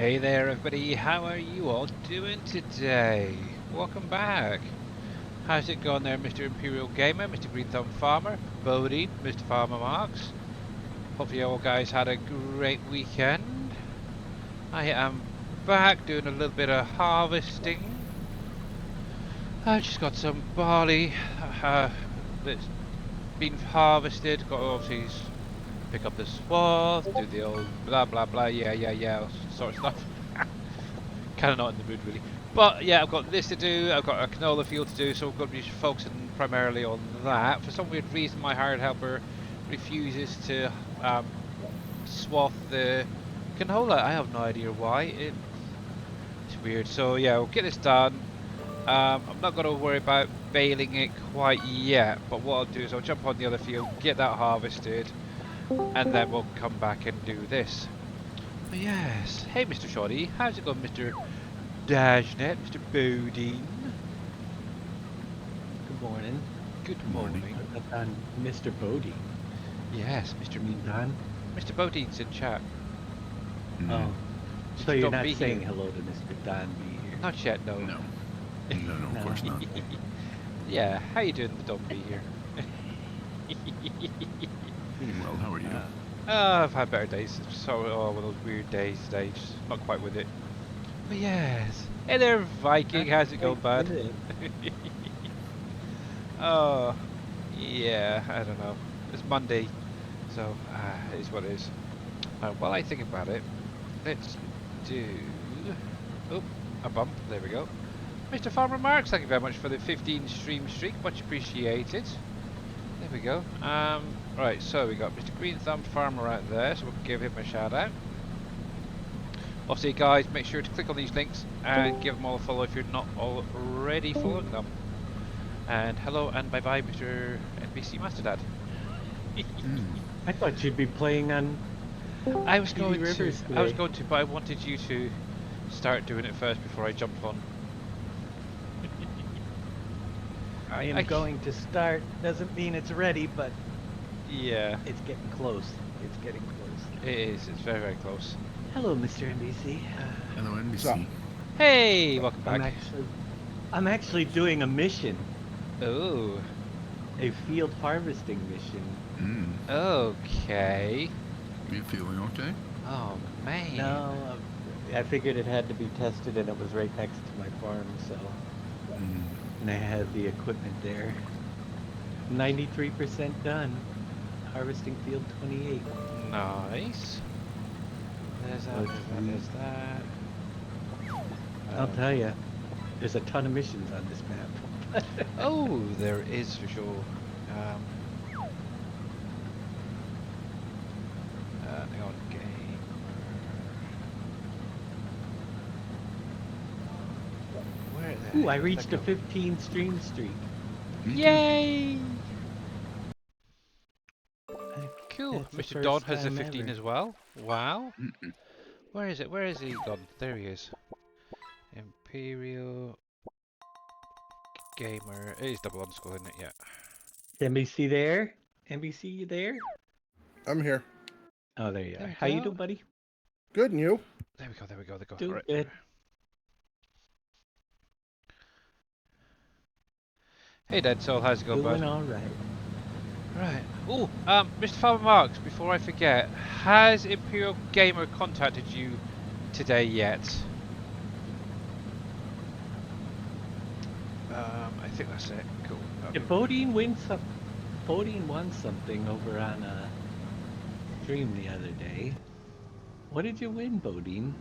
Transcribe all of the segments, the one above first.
Hey there, everybody. How are you all doing today? Welcome back. How's it going there, Mr. Imperial Gamer, Mr. Green Thumb Farmer, Bodine, Mr. Farmer Marks? Hopefully, you all guys had a great weekend. I am back doing a little bit of harvesting. I just got some barley that's been harvested. Got to obviously pick up the swath, do the old blah blah blah, yeah, sort of stuff. Kind of not in the mood really. But yeah, I've got this to do, I've got a canola field to do, so I'm going to be focusing primarily on that. For some weird reason, my hired helper refuses to swath the canola. I have no idea why. It's weird. So yeah, we'll get this done. I'm not going to worry about baling it quite yet, but what I'll do is I'll jump on the other field, get that harvested, and then we'll come back and do this. But yes, hey Mr. Shoddy, how's it going, Mr. Dashnet, Mr. Bodine? Good morning. Good morning. On Mr. Bodie. Yes, Mr. Don? Mr. Bodine's in chat. Oh. Mr. So you're Don not B saying here. hello to Mr. Don B here? Not yet, no. No, of course not. Yeah, how you doing, Don B here? Well, how are you? I've had better days. So, one of those weird days today, just not quite with it. But yes. Hey there, Viking, how's it going, bud? Oh, yeah, I don't know. It's Monday, so it is what it is. While I think about it, let's do... Oh, a bump, there we go. Mr. Farmer Marks, thank you very much for the 15 stream streak, much appreciated. There we go. Right, so we got Mr. Green Thumb Farmer out there, so we'll give him a shout out. Obviously, guys, make sure to click on these links and give them all a follow if you're not already following them. And hello and bye bye, Mr. NBC Master Dad. I thought you'd be playing on I was TV going to, Rivers I was today. going to, but I wanted you to start doing it first before I jumped on. I am going to start. Doesn't mean it's ready, but Yeah, it's getting close. It's getting close. it is. It's very, very close. Hello, Mr. NBC. Hello, NBC. Hey, welcome I'm back. actually doing a mission, Oh, a field harvesting mission. okay. You feeling okay? Oh, man. No, I figured it had to be tested, and it was right next to my farm, so. And I had the equipment there. 93% done. Harvesting field 28. Nice. There's that, there's that. I'll tell you, there's a ton of missions on this map. Oh, there is for sure. Hang on, game. Where the Ooh, heck I did reached that a go? 15 stream streak. Yay! Cool. That's the Mr. Don first has a time 15 ever. as well. Wow. Where is it? Where is he gone? There he is. Imperial Gamer. It is double underscore, isn't it? Yeah. NBC there? NBC, you there? I'm here. Oh, there you There are. we How you go. doing, buddy? Good, and you? There we go. There we go. There we go. Doing Right. good. Hey, Dead Soul. How's it going, bud? Doing all right. Right. Oh, Mr. Farmer Marks, before I forget, has Imperial Gamer contacted you today yet? I think that's it. Cool. Did Bodine win some? Bodine won something over on a stream the other day. What did you win, Bodine?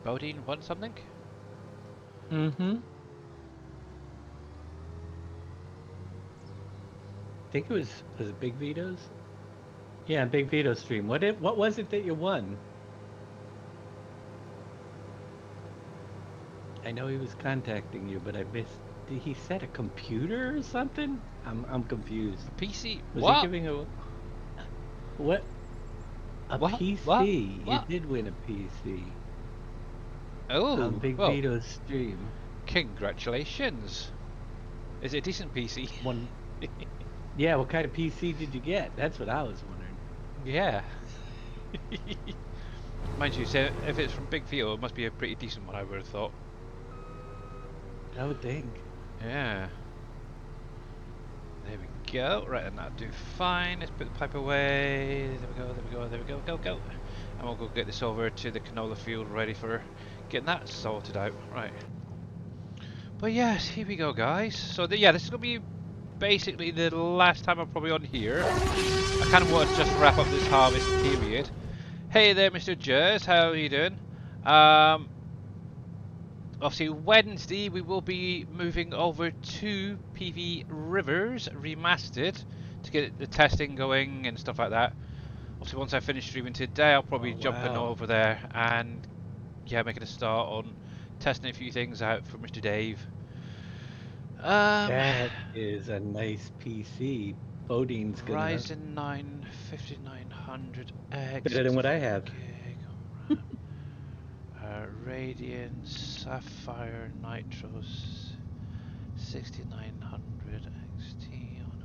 Bodine won something? Mm-hmm. I think it was it Big Vito's? Yeah, Big Vito stream. What was it that you won? I know he was contacting you, but I missed. Did he set a computer or something? I'm confused. PC? Was What? he giving a what? A What? PC. What? You What? did win a PC Oh, on Big well, Vito's stream. congratulations. Is it a decent PC? One. Yeah, what kind of PC did you get? That's what I was wondering. Yeah. Mind you, so if it's from Big Vito, it must be a pretty decent one, I would have thought. I would think. Yeah. There we go. Right, and that'll do fine. Let's put the pipe away. There we go, there we go, there we go, go, go. And we'll go get this over to the canola field ready for getting that sorted out. Right. But yes, here we go, guys. So, yeah, this is going to be basically the last time I'm probably on here. I kind of want to just wrap up this harvest period. Hey there, Mr. Jers, how are you doing? Obviously, Wednesday we will be moving over to PV Rivers Remastered to get the testing going and stuff like that. Obviously, once I finish streaming today, I'll probably Oh, jump in wow. over there and yeah, making a start on testing a few things out for Mr. Dave. That is a nice PC. Bodine's gonna Ryzen 9 5900X, better than what I 64 have. gig RAM. Radiant Sapphire Nitros 6900 XT on a...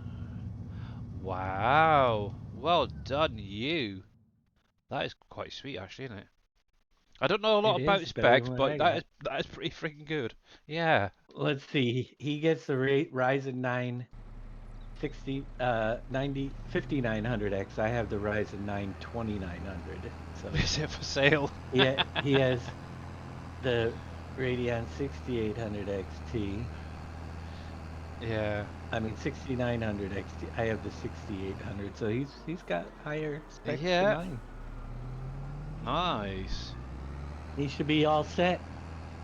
Wow! Well done, you! That is quite sweet, actually, isn't it? I don't know a lot It about is better than specs, what but I got. that is pretty freaking good. Yeah. Let's see. He gets the Ryzen 9 5900X. I have the Ryzen 9 2900. So Is it for sale? he has the Radeon 6800 XT. Yeah. I mean 6900 XT. I have the 6800. So he's got higher specs than Yeah. mine. Nice. He should be all set.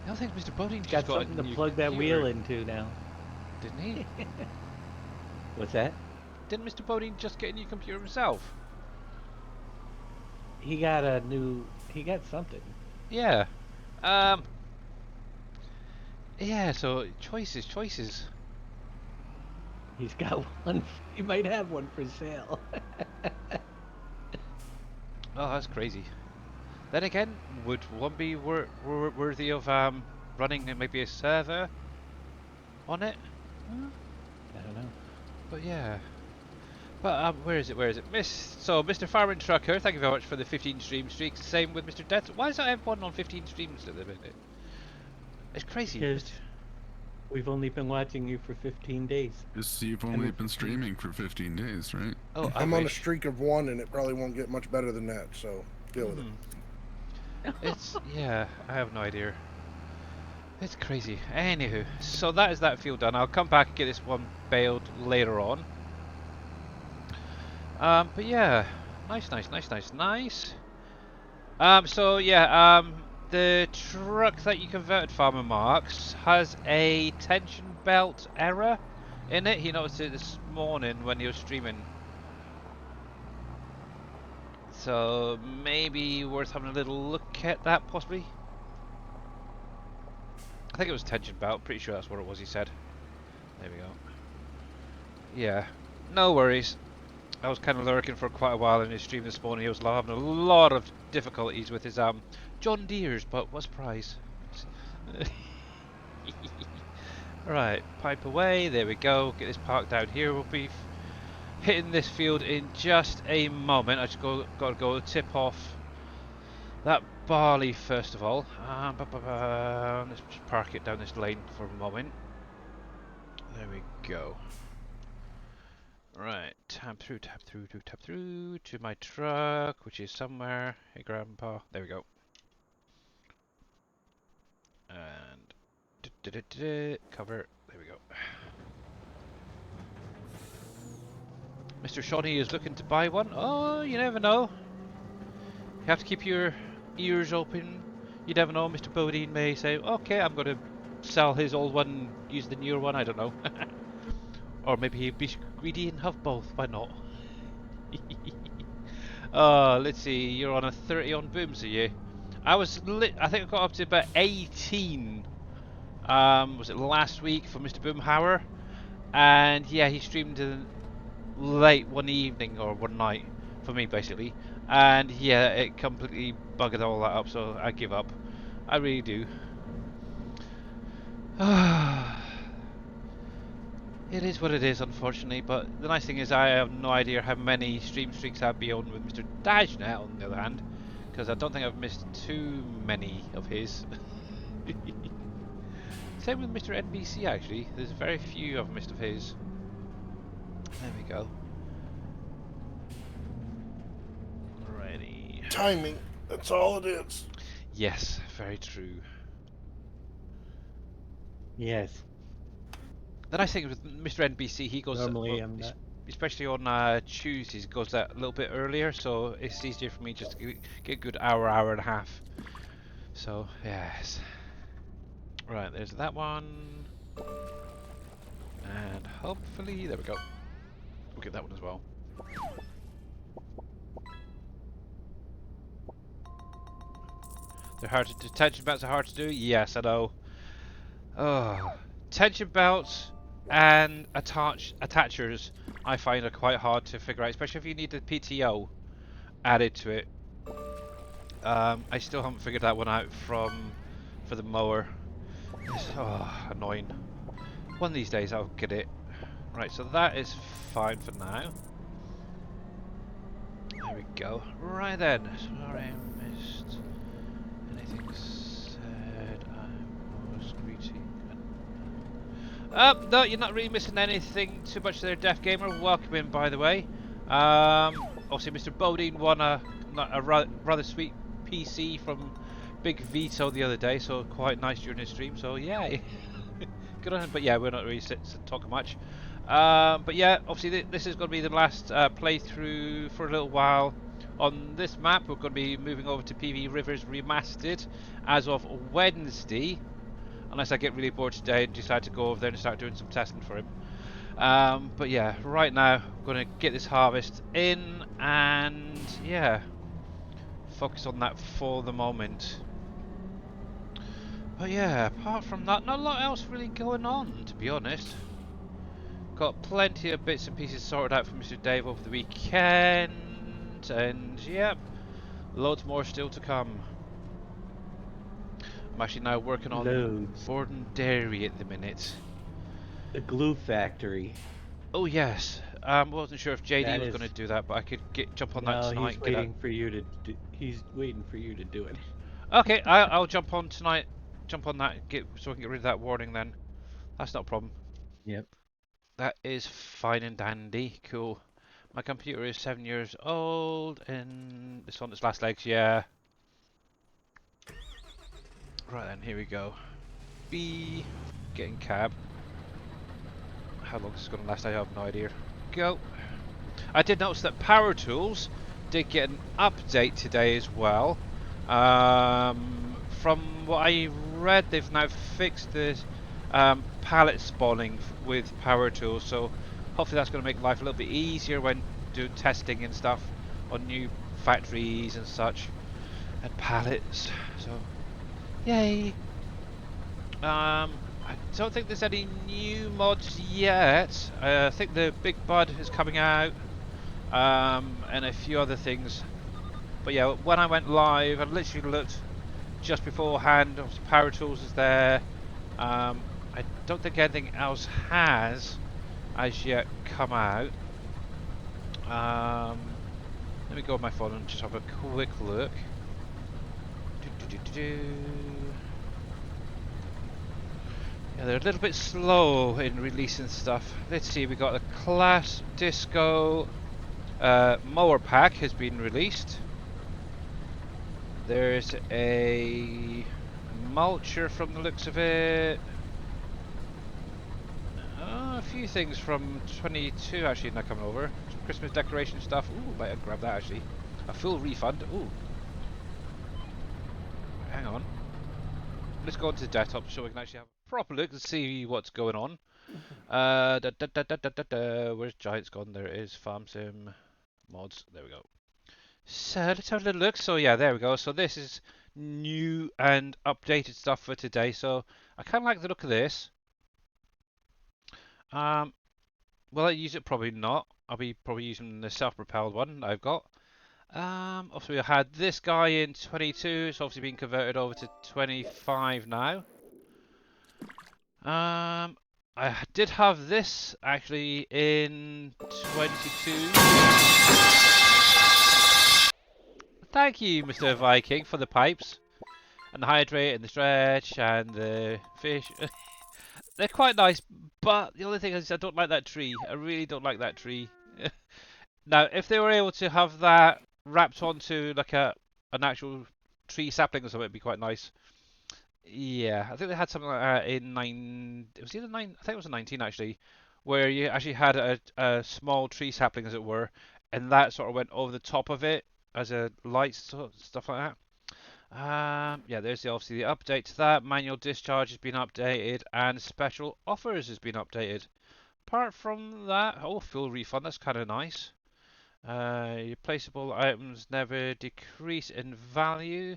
I don't think Mr. Bodine Got just got a something to new plug that computer, wheel into now. didn't he? What's that? Didn't Mr. Bodine just get a new computer himself? He got a new. He got something. Yeah. Yeah, so choices. He's got one. He might have one for sale. Oh, that's crazy. Then again, would one be worthy of running maybe a server on it? I don't know. But yeah. But where is it? Mr. Farming Trucker, thank you very much for the 15 stream streaks. Same with Mr. Death. Why is that everyone on 15 streams at the minute? It's crazy. Because we've only been watching you for 15 days. Just you've only been streaming for 15 days, right? Oh, I'm on a streak of 1, and it probably won't get much better than that, so deal with it. It's, yeah, I have no idea. It's crazy. Anywho, so that is that field done. I'll come back and get this one baled later on. But yeah, nice. So yeah, the truck that you converted, Farmer Marks, has a tension belt error in it. He noticed it this morning when he was streaming. So maybe worth having a little look at that, possibly. I think it was tension belt. Pretty sure that's what it was. He said. There we go. Yeah, no worries. I was kind of lurking for quite a while in his stream this morning. He was having a lot of difficulties with his John Deere's, but what surprise. Right, pipe away. There we go. Get this parked down here. We'll be hitting this field in just a moment. I just got to go tip off that barley first of all. Let's just park it down this lane for a moment. There we go. Right, tap through to my truck, which is somewhere. Hey, Grandpa. There we go. And cover. There we go. Mr. Shawnee is looking to buy one. Oh, you never know. You have to keep your ears open. You never know. Mr. Bodine may say, "Okay, I'm going to sell his old one, and use the newer one." I don't know. Or maybe he'd be greedy and have both. Why not? Let's see. You're on a 30 on booms, are you? I think I got up to about 18. Was it last week for Mr. Boomhauer? And yeah, he streamed late one evening or one night for me, basically. And yeah, it completely buggered all that up. So I give up. I really do. It is what it is, unfortunately, but the nice thing is I have no idea how many stream streaks I'd be on with Mr. Dashnet, on the other hand, because I don't think I've missed too many of his. Same with Mr. NBC, actually. There's very few I've missed of his. There we go. Ready. Timing. That's all it is. Yes, very true. Yes. The nice thing with Mr. NBC, he goes, Normally I'm not. especially on Tuesdays, goes that a little bit earlier, so it's easier for me just to get a good hour and a half. So, yes. Right, there's that one. And hopefully, there we go. We'll get that one as well. They're hard to do. Tension belts are hard to do? Yes, I know. Oh, tension belts and attachers I find are quite hard to figure out, especially if you need the PTO added to it. I still haven't figured that one out for the mower. It's annoying. One of these days I'll get it. Right, so that is fine for now. There we go. Right then. Sorry I missed anything said. I was greeting. No, you're not really missing anything too much there, Deaf Gamer. Welcome in, by the way. Obviously, Mr. Bodine won a rather sweet PC from Big Vito the other day, so quite nice during his stream. So yeah, good on him. But yeah, we're not really talking much. But yeah, obviously this is going to be the last playthrough for a little while on this map. We're going to be moving over to PV Rivers Remastered as of Wednesday. Unless I get really bored today and decide to go over there and start doing some testing for him. But yeah, right now I'm going to get this harvest in and yeah, focus on that for the moment. But yeah, apart from that, not a lot else really going on, to be honest. Got plenty of bits and pieces sorted out for Mr. Dave over the weekend, and yep, loads more still to come. I'm actually now working on Loads. Borden Dairy at the minute. The glue factory. Oh yes, wasn't sure if JD was going to do that, but I could jump on that No, tonight. he's waiting for you to. He's waiting for you to do it. Okay, I'll jump on tonight. Jump on that, so I can get rid of that warning then. That's not a problem. Yep. That is fine and dandy. Cool. My computer is 7 years old and it's on its last legs. Yeah. Right then, here we go. B, getting cab. How long this is going to last, I have no idea. Go. I did notice that Power Tools did get an update today as well. From what I read, they've now fixed this pallet spawning with Power Tools, so hopefully that's going to make life a little bit easier when doing testing and stuff on new factories and such, and pallets. So, yay! I don't think there's any new mods yet. I think the Big Bud is coming out, and a few other things. But yeah, when I went live, I literally looked just beforehand. Obviously, Power Tools is there. I don't think anything else has as yet come out. Let me go on my phone and just have a quick look. Yeah, they're a little bit slow in releasing stuff. Let's see, we got a Class Disco mower pack has been released. There's a mulcher from the looks of it. A few things from 22 actually not coming over. Some Christmas decoration stuff. Ooh, might grab that actually. A full refund. Ooh. Hang on. Let's go into the desktop so we can actually have a proper look and see what's going on. Where's Giants gone? There it is. Farm Sim mods. There we go. So let's have a little look. So yeah, there we go. So this is new and updated stuff for today. So I kind of like the look of this. Will I use it? Probably not. I'll be probably using the self-propelled one I've got. Obviously, I had this guy in 22. It's obviously been converted over to 25 now. I did have this actually in 22. Thank you, Mr. Viking, for the pipes and the hydrate and the stretch and the fish. They're quite nice, but the only thing is I don't like that tree. I really don't like that tree. Now, if they were able to have that wrapped onto like an actual tree sapling or something, it'd be quite nice. Yeah, I think they had something like that in nine. It was either nine. I think it was a 19 actually, where you actually had a small tree sapling, as it were, and that sort of went over the top of it as a light stuff like that. Yeah, there's obviously the update to that. Manual discharge has been updated, and special offers has been updated. Apart from that, oh, fuel refund. That's kind of nice. Your placeable items never decrease in value.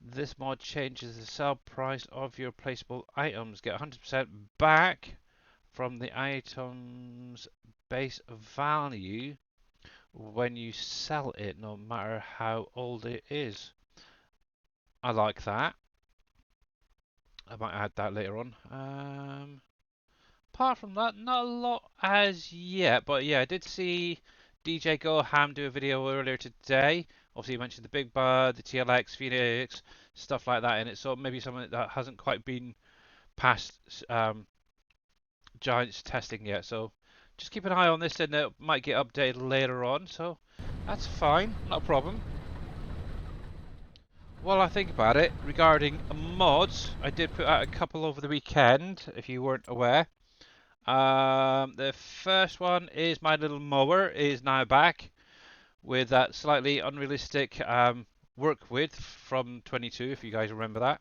This mod changes the sell price of your placeable items. Get 100% back from the item's base value when you sell it, no matter how old it is. I like that. I might add that later on. Apart from that, not a lot as yet. But yeah, I did see DJ Go Ham do a video earlier today. Obviously, you mentioned the Big Bud, the TLX, Phoenix, stuff like that in it. So maybe something that hasn't quite been past Giants testing yet. So just keep an eye on this, and it might get updated later on. So that's fine, not a problem. While I think about it, regarding mods, I did put out a couple over the weekend, if you weren't aware. The first one is my little mower is now back with that slightly unrealistic work width from 22, if you guys remember that.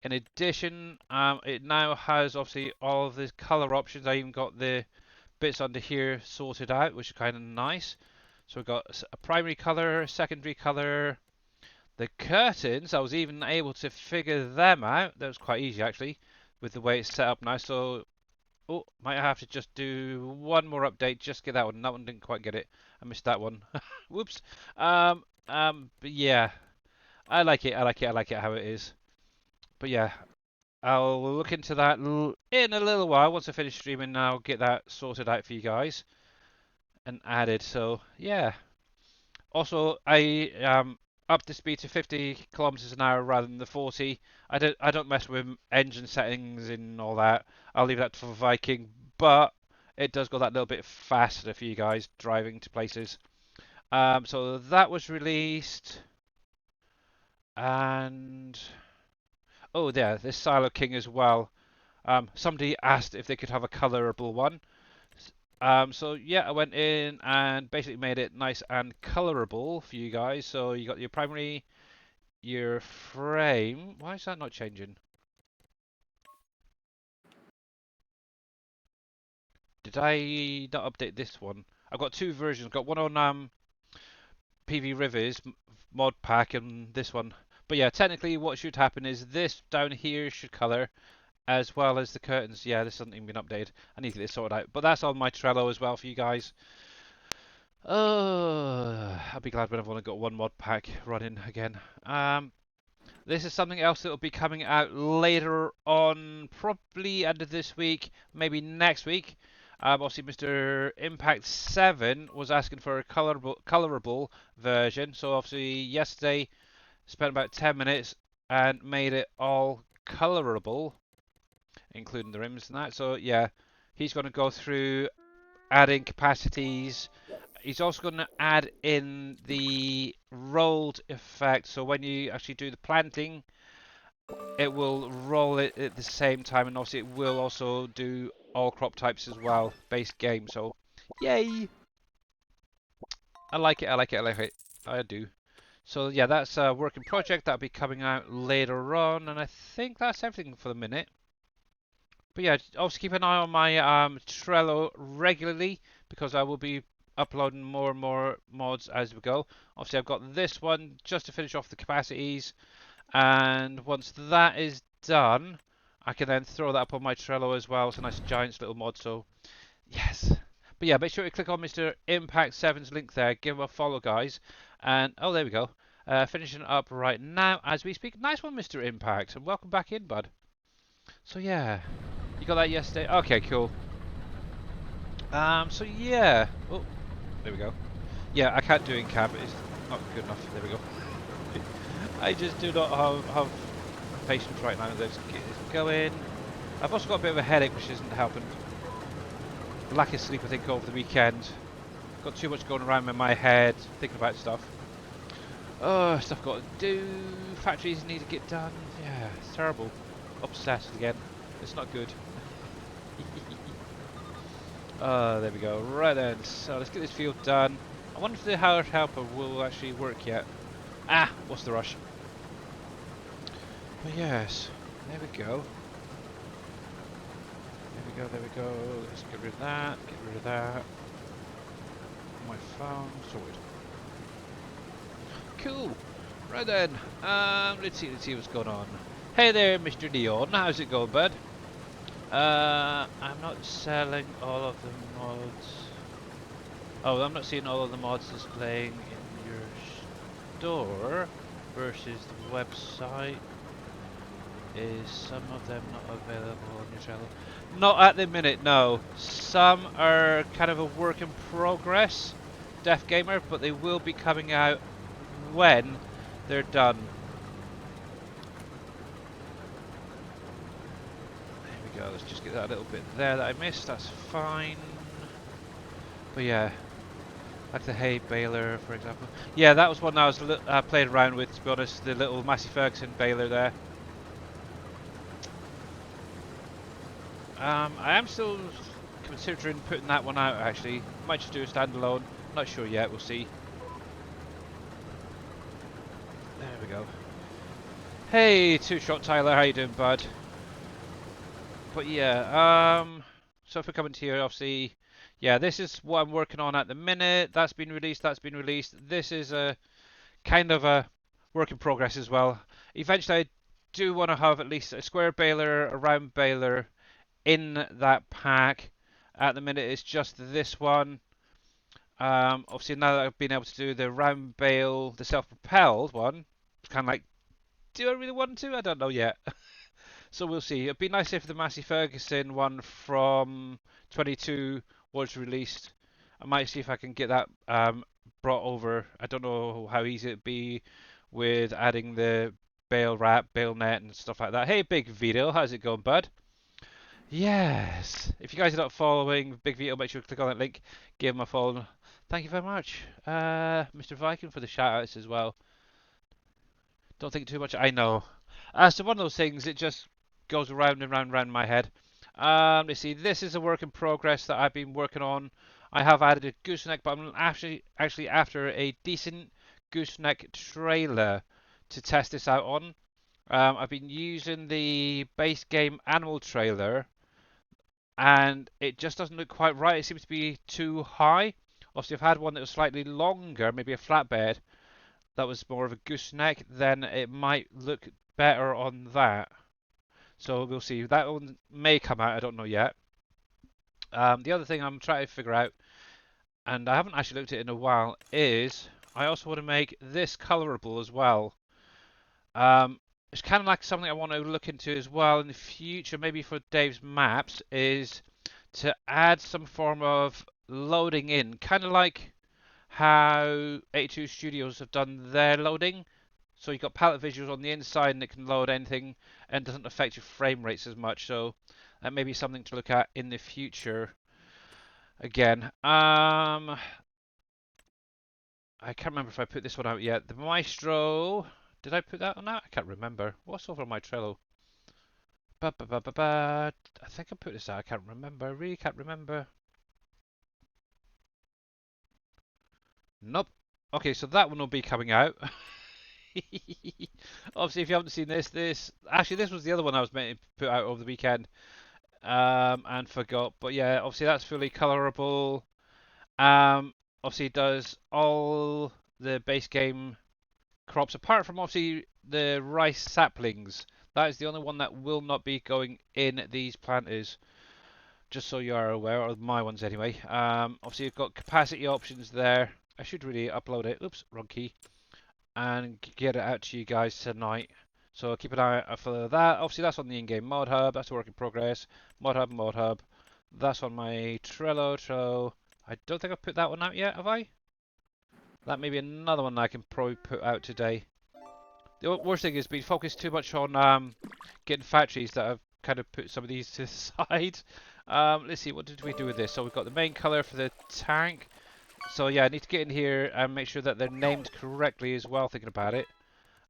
In addition, it now has obviously all of the color options. I even got the bits under here sorted out, which is kind of nice. So we've got a primary color, secondary color. The curtains, I was even able to figure them out. That was quite easy actually, with the way it's set up now. So, oh, might have to just do one more update, just get that one. That one didn't quite get it. I missed that one. Whoops. But yeah, I like it. I like it. I like it how it is. But yeah, I'll look into that in a little while. Once I finish streaming, I'll get that sorted out for you guys and added. So yeah. Also, I upped the speed to 50 kilometers an hour rather than the 40. I don't mess with engine settings and all that. I'll leave that for Viking, but it does go that little bit faster for you guys driving to places. So that was released, and oh, there, this Silo King as well. Somebody asked if they could have a colorable one. So yeah, I went in and basically made it nice and colorable for you guys. So you got your primary, your frame. Why is that not changing? Did I not update this one? I've got two versions. I've got one on PV Rivers mod pack and this one. But yeah, technically what should happen is this down here should color, as well as the curtains. Yeah, this hasn't even been updated. I need to get this sorted out. But that's on my Trello as well for you guys. Oh, I'll be glad when I've only got one mod pack running again. This is something else that will be coming out later on, probably end of this week, maybe next week. Obviously, Mr. Impact 7 was asking for a colorable version. So obviously, yesterday, spent about 10 minutes and made it all colorable, including the rims and that. So yeah, he's going to go through adding capacities. He's also going to add in the rolled effect, so when you actually do the planting, it will roll it at the same time, and obviously it will also do all crop types as well, base game. So, yay! I like it. I like it. I like it. I do. So yeah, that's a working project that'll be coming out later on, and I think that's everything for the minute. But yeah, also keep an eye on my Trello regularly, because I will be uploading more and more mods as we go. Obviously, I've got this one just to finish off the capacities, and once that is done, I can then throw that up on my Trello as well. It's a nice Giants little mod, so yes. But yeah, make sure you click on Mr. Impact 7's link there. Give him a follow, guys. And oh, there we go. Finishing up right now as we speak. Nice one, Mr. Impact, and welcome back in, bud. So yeah. You got that yesterday? Okay, cool. So yeah. Oh, there we go. Yeah, I can't do it in cab. It's not good enough. There we go. I just do not have patience right now. Let's get this going. I've also got a bit of a headache, which isn't helping. Lack of sleep, I think, over the weekend. Got too much going around in my head, thinking about stuff. Oh, stuff got to do. Factories need to get done. Yeah, it's terrible. Obsessed again. It's not good. There we go. Right then. So let's get this field done. I wonder if the hired helper will actually work yet. Ah, what's the rush? But yes, there we go. There we go, there we go. Let's get rid of that, get rid of that. My phone, sorted. Cool. Right then, let's see what's going on. Hey there, Mr. Neon, how's it going, bud? I'm not selling all of the mods. Oh, I'm not seeing all of the mods displaying in your store versus the website. Is some of them not available on your channel? Not at the minute, no. Some are kind of a work in progress, Deaf Gamer, but they will be coming out when they're done. There we go, let's just get that little bit there that I missed, that's fine. But yeah, like the hay baler, for example. Yeah, that was one I was playing around with, to be honest, the little Massey Ferguson baler there. I am still considering putting that one out, actually. Might just do a standalone. Not sure yet, we'll see. There we go. Hey, Two Shot Tyler, how you doing, bud? But yeah, so if we're coming to here, obviously, yeah, this is what I'm working on at the minute. That's been released, that's been released. This is a kind of a work in progress as well. Eventually, I do want to have at least a square baler, a round baler, in that pack. At the minute it's just this one. Obviously now that I've been able to do the round bale, the self-propelled one, it's kind of like, do I really want to? I don't know yet. So we'll see. It'd be nice if the Massey Ferguson one from 22 was released. I might see if I can get that brought over. I don't know how easy it'd be with adding the bale wrap, bale net and stuff like that. Hey Big Vito, how's it going, bud? Yes. If you guys are not following Big Vito, make sure to click on that link, give him a follow. Thank you very much, Mr. Viking, for the shout-outs as well. Don't think too much. I know. So one of those things, it just goes around and round and round my head. Let's see. This is a work in progress that I've been working on. I have added a gooseneck, but I'm actually after a decent gooseneck trailer to test this out on. I've been using the base game animal trailer, and it just doesn't look quite right. It seems to be too high. Obviously, I've had one that was slightly longer, maybe a flatbed, that was more of a gooseneck, then it might look better on that. So we'll see. That one may come out, I don't know yet. The other thing I'm trying to figure out, and I haven't actually looked at it in a while, is I also want to make this colorable as well. It's kind of like something I want to look into as well in the future, maybe for Dave's maps, is to add some form of loading in, kind of like how 82 Studios have done their loading. So you've got palette visuals on the inside and it can load anything and doesn't affect your frame rates as much. So that may be something to look at in the future. Again, I can't remember if I put this one out yet. The Maestro, did I put that on that? I can't remember. What's over my Trello? I think I put this out. I can't remember. I really can't remember. Nope. Okay, so that one will be coming out. Obviously, if you haven't seen this actually this was the other one I was meant to put out over the weekend, and forgot. But yeah, obviously that's fully colorable. Obviously it does all the base game crops apart from obviously the rice saplings. That is the only one that will not be going in these planters. Just so you are aware, or my ones anyway. Obviously you've got capacity options there. I should really upload it. Oops, wrong key. And get it out to you guys tonight. So keep an eye out for that. Obviously, that's on the in-game mod hub. That's a work in progress. Mod hub, mod hub. That's on my Trello. I don't think I've put that one out yet, have I? That may be another one I can probably put out today. The worst thing is being focused too much on getting factories that I've kind of put some of these to the side. Let's see, what did we do with this? So we've got the main color for the tank. So yeah, I need to get in here and make sure that they're named correctly as well, thinking about it.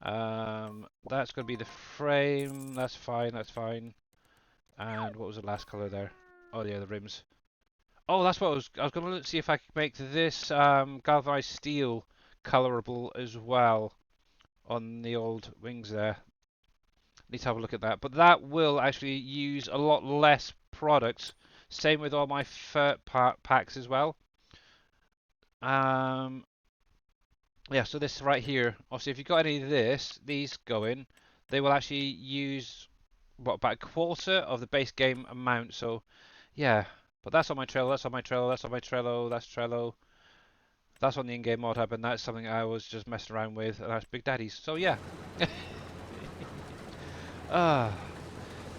That's going to be the frame. That's fine, that's fine. And what was the last color there? Oh yeah, the rims. Oh, that's what I was going to see if I could make this galvanized steel colorable as well on the old wings there. Need to have a look at that. But that will actually use a lot less products. Same with all my packs as well. Yeah, so this right here, obviously if you've got any of these going, they will actually use, what, about a quarter of the base game amount. So, yeah. But that's on my Trello, that's on my Trello, that's on my Trello, that's Trello. That's on the in-game mod hub, and that's something I was just messing around with, and that's Big Daddy's. So, yeah. Oh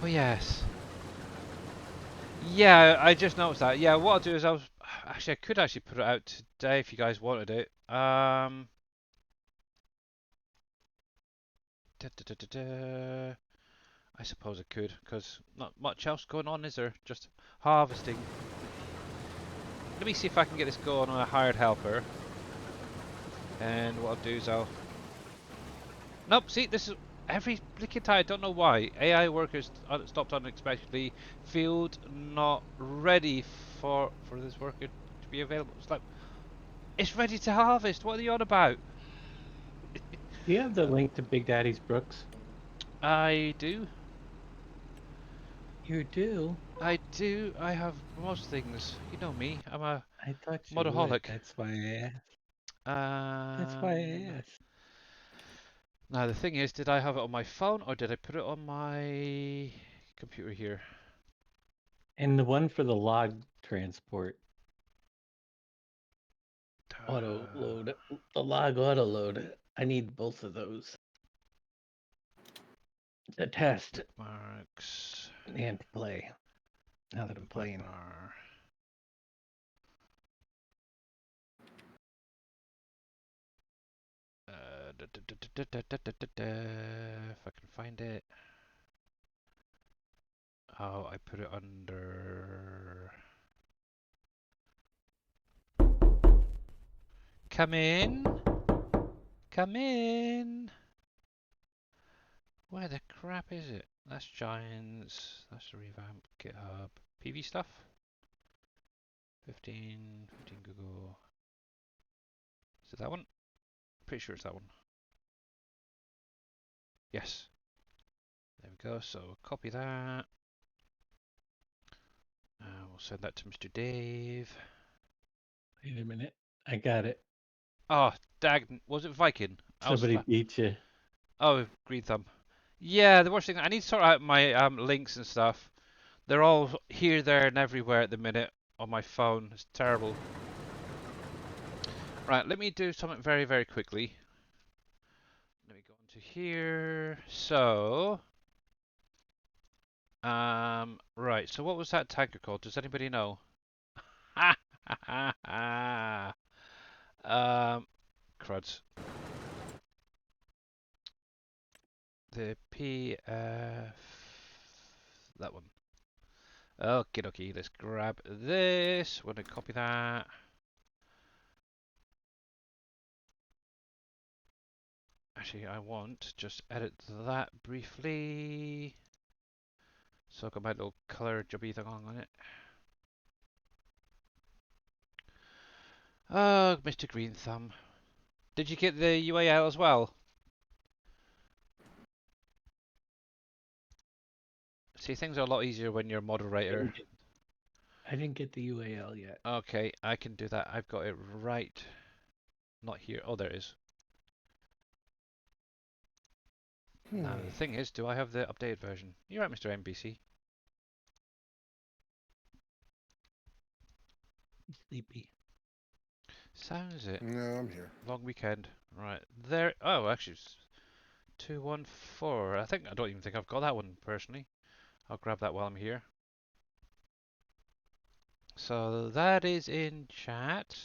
yes. Yeah, I just noticed that. Yeah, what I'll do is I could actually put it out today if you guys wanted it. Da, da, da, da, da. I suppose I could, because not much else going on, is there? Just harvesting. Let me see if I can get this going on a hired helper. And what I'll do is Nope, see, this is every blinking time. I don't know why. AI workers stopped unexpectedly. Field not ready for this worker to be available. It's like, it's ready to harvest. What are you on about? Do you have the link to Big Daddy's Brooks? I do. You do? I do. I have most things. You know me. I'm a I thought you would. modaholic. That's why I asked. That's why Um, I asked. Now the thing is, did I have it on my phone or did I put it on my computer here? And the one for the log transport auto Uh, load, the log auto load. I need both of those to test Bookmarks. and to play. Now that I'm playing. Bookmark. If I can find it. Oh, I put it under. Come in. Come in. Where the crap is it? That's Giants. That's the revamp. GitHub. PV stuff. 15 Google. Is it that one? Pretty sure it's that one. Yes. There we go. So copy that. We'll send that to Mr. Dave. Wait a minute. I got it. Oh, dag. Was it Viking? Somebody beat you. Oh, Green Thumb. Yeah, the worst thing, I need to sort out my links and stuff. They're all here, there, and everywhere at the minute on my phone. It's terrible. Right, let me do something very, very quickly. Let me go into here. So, right. So, what was that tanker called? Does anybody know? Cruds. The PF. That one. Okay, dokie. Let's grab this. We're gonna copy that. Actually, I want just edit that briefly. So I've got my little color jobby thing on it. Oh, Mr. Green Thumb. Did you get the UAL as well? See, things are a lot easier when you're a moderator. I didn't get the UAL yet. Okay, I can do that. I've got it right. Not here. Oh, there it is. Now, the thing is, do I have the updated version? You're right, Mr. NBC. Sleepy. Sounds it. No, I'm here. Long weekend. Right. There. Oh, actually, it's 214. I don't even think I've got that one personally. I'll grab that while I'm here. So that is in chat.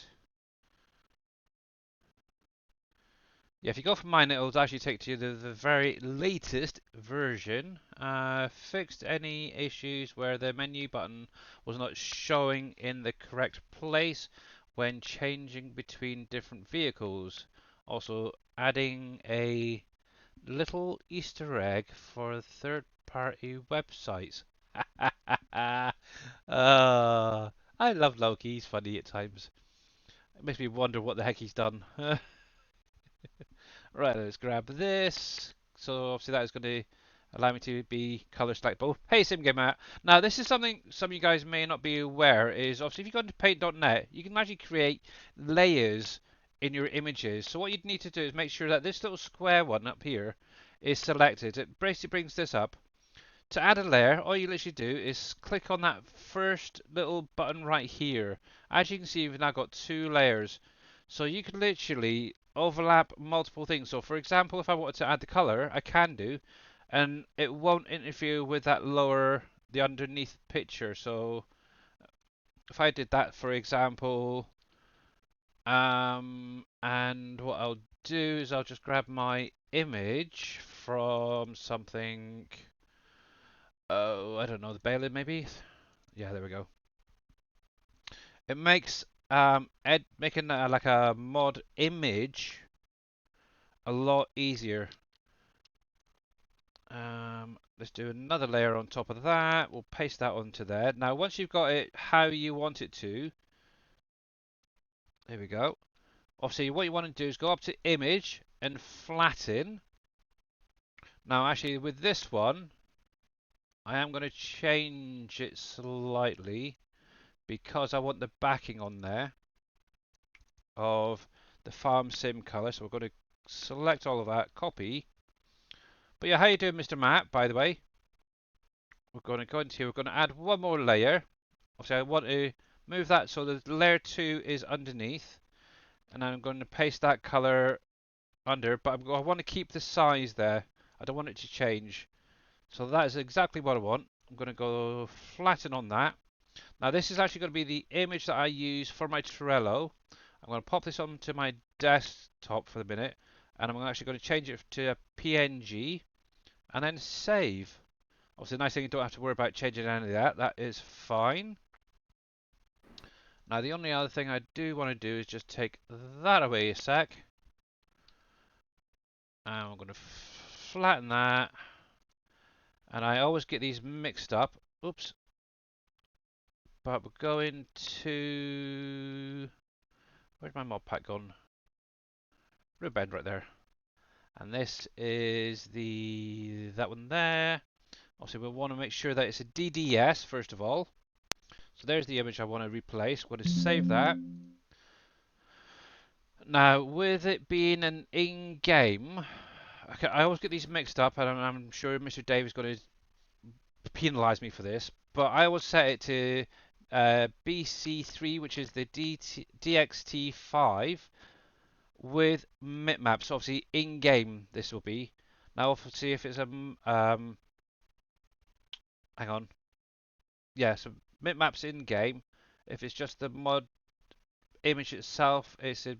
Yeah, if you go for mine, it'll actually take to you the very latest version. Fixed any issues where the menu button was not showing in the correct place when changing between different vehicles. Also, adding a little Easter egg for third-party websites. I love Loki. He's funny at times. It makes me wonder what the heck he's done. Right, let's grab this. So obviously that is going to allow me to be color selectable. Hey SimGamer. Now this is something some of you guys may not be aware is obviously if you go into paint.net you can actually create layers in your images. So what you'd need to do is make sure that this little square one up here is selected. It basically brings this up. To add a layer, all you literally do is click on that first little button right here. As you can see, we've now got two layers. So you can literally overlap multiple things. So for example, if I wanted to add the color, I can do, and it won't interfere with that lower, the underneath picture. So if I did that, for example, and what I'll do is I'll just grab my image from something. Oh, I don't know, the Balin maybe? Yeah, there we go. It makes making like a mod image a lot easier. Let's do another layer on top of that. We'll paste that onto there. Now, once you've got it how you want it to, there we go. Obviously, what you want to do is go up to image and flatten. Now, actually, with this one, I am going to change it slightly because I want the backing on there of the farm sim color. So we're going to select all of that, copy. But yeah, how you doing, Mr. Matt, by the way? We're going to go into here, we're going to add one more layer. Obviously, I want to move that so the layer 2 is underneath. And I'm going to paste that color under, but I want to keep the size there. I don't want it to change. So that is exactly what I want. I'm going to go flatten on that. Now this is actually going to be the image that I use for my Trello. I'm going to pop this onto my desktop for the minute, and I'm actually going to change it to a PNG, and then save. Obviously, the nice thing you don't have to worry about changing any of that. That is fine. Now the only other thing I do want to do is just take that away a sec, and I'm going to flatten that. And I always get these mixed up. Oops. But we're going to... Where's my mod pack gone? Riverbend right there. And this is that one there. Obviously, we'll want to make sure that it's a DDS first of all. So there's the image I want to replace. I'm going to save that. Now, with it being an in-game, okay, I always get these mixed up, and I'm sure Mr. Dave is going to penalise me for this. But I always set it to BC3, which is the DXT5 with mipmaps. So obviously in game this will be. Now obviously if it's a hang on, yeah, so mipmaps in game. If it's just the mod image itself, it's a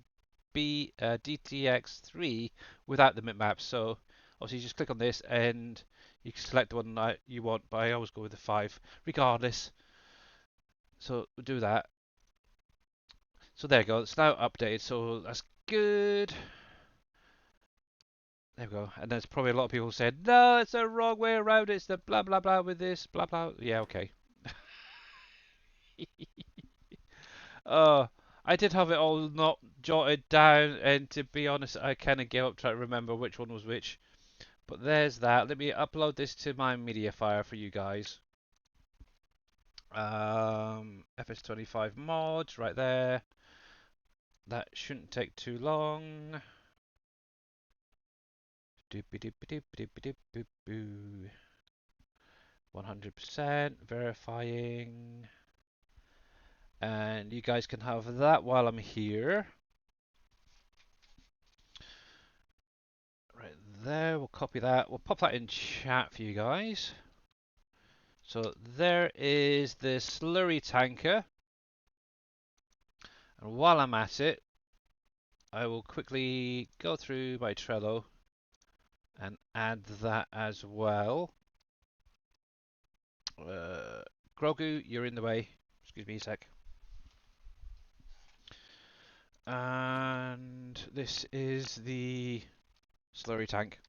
DTX3 without the mipmaps. So obviously you just click on this and you can select the one that you want, but I always go with the 5 regardless. So we'll do that. So there you go, it's now updated, so that's good. There we go. And there's probably a lot of people who said, no, it's the wrong way around. It's the blah, blah, blah with this, blah, blah. Yeah, okay. I did have it all not jotted down. And to be honest, I kind of gave up trying to remember which one was which. But there's that. Let me upload this to my media file for you guys. FS25 mods right there. That shouldn't take too long. 100% verifying, and you guys can have that while I'm here. Right there. We'll copy that. We'll pop that in chat for you guys. So there is the slurry tanker. And while I'm at it, I will quickly go through my Trello and add that as well. Grogu, you're in the way. Excuse me a sec. And this is the slurry tank.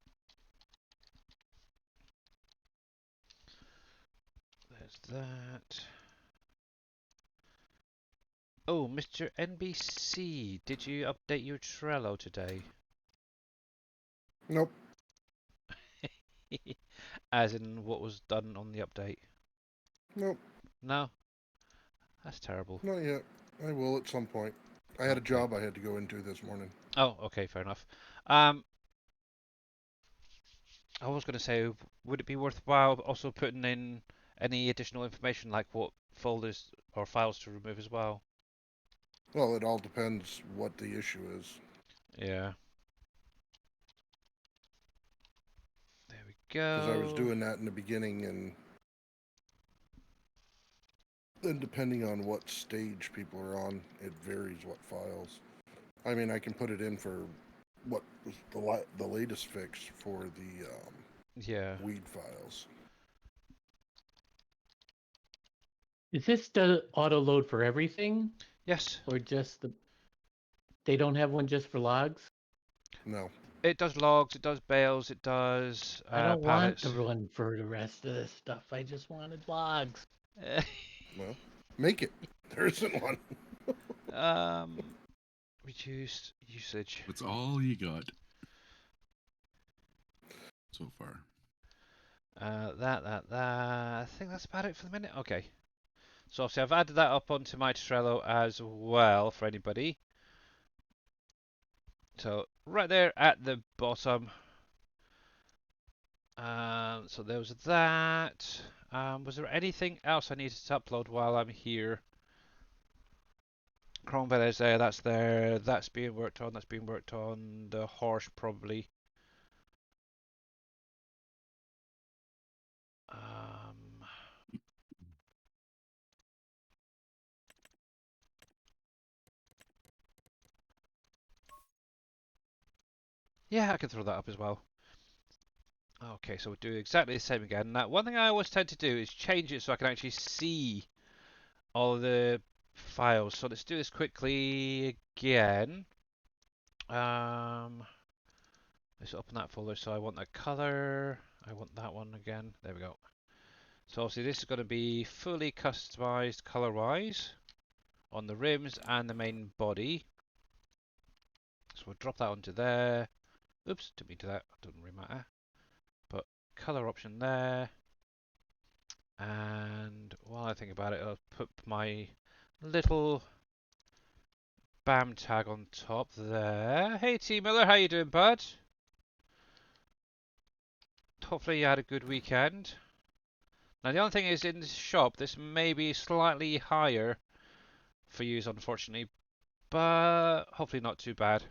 There's that. Oh, Mr. NBC, did you update your Trello today? Nope. As in what was done on the update? Nope. No? That's terrible. Not yet. I will at some point. I had a job I had to go into this morning. Oh, okay, fair enough. I was going to say, would it be worthwhile also putting in any additional information, like what folders or files to remove as well? Well, it all depends what the issue is. Yeah. There we Because I was go. doing that in the beginning, and then depending on what stage people are on, it varies what files. I mean, I can put it in for what was the latest fix for the Yeah. weed files. Is this the auto load for everything, Yes. or just the? They don't have one just for logs. No. It does logs, it does bales, it does I don't want pallets. the one for the rest of this stuff. I just wanted logs. Well, make it. There isn't one. Reduced usage. That's all you got so far. That. I think that's about it for the minute. Okay. So obviously I've added that up onto my Trello as well for anybody. So right there at the bottom. So there was that. Was there anything else I needed to upload while I'm here? Chrome Village there, that's there. That's being worked on. That's being worked on. The horse probably. Yeah, I can throw that up as well. Okay, so we'll do exactly the same again. Now, one thing I always tend to do is change it so I can actually see all the files. So let's do this quickly again. Let's open that folder. So I want that color. I want that one again. There we go. So obviously this is going to be fully customized color-wise on the rims and the main body. So we'll drop that onto there. Oops, didn't mean to that. Doesn't really matter. But color option there. And while I think about it, I'll put my little BAM tag on top there. Hey T Miller, how you doing, bud? Hopefully you had a good weekend. Now the only thing is, in the shop, this may be slightly higher for use, unfortunately, but hopefully not too bad.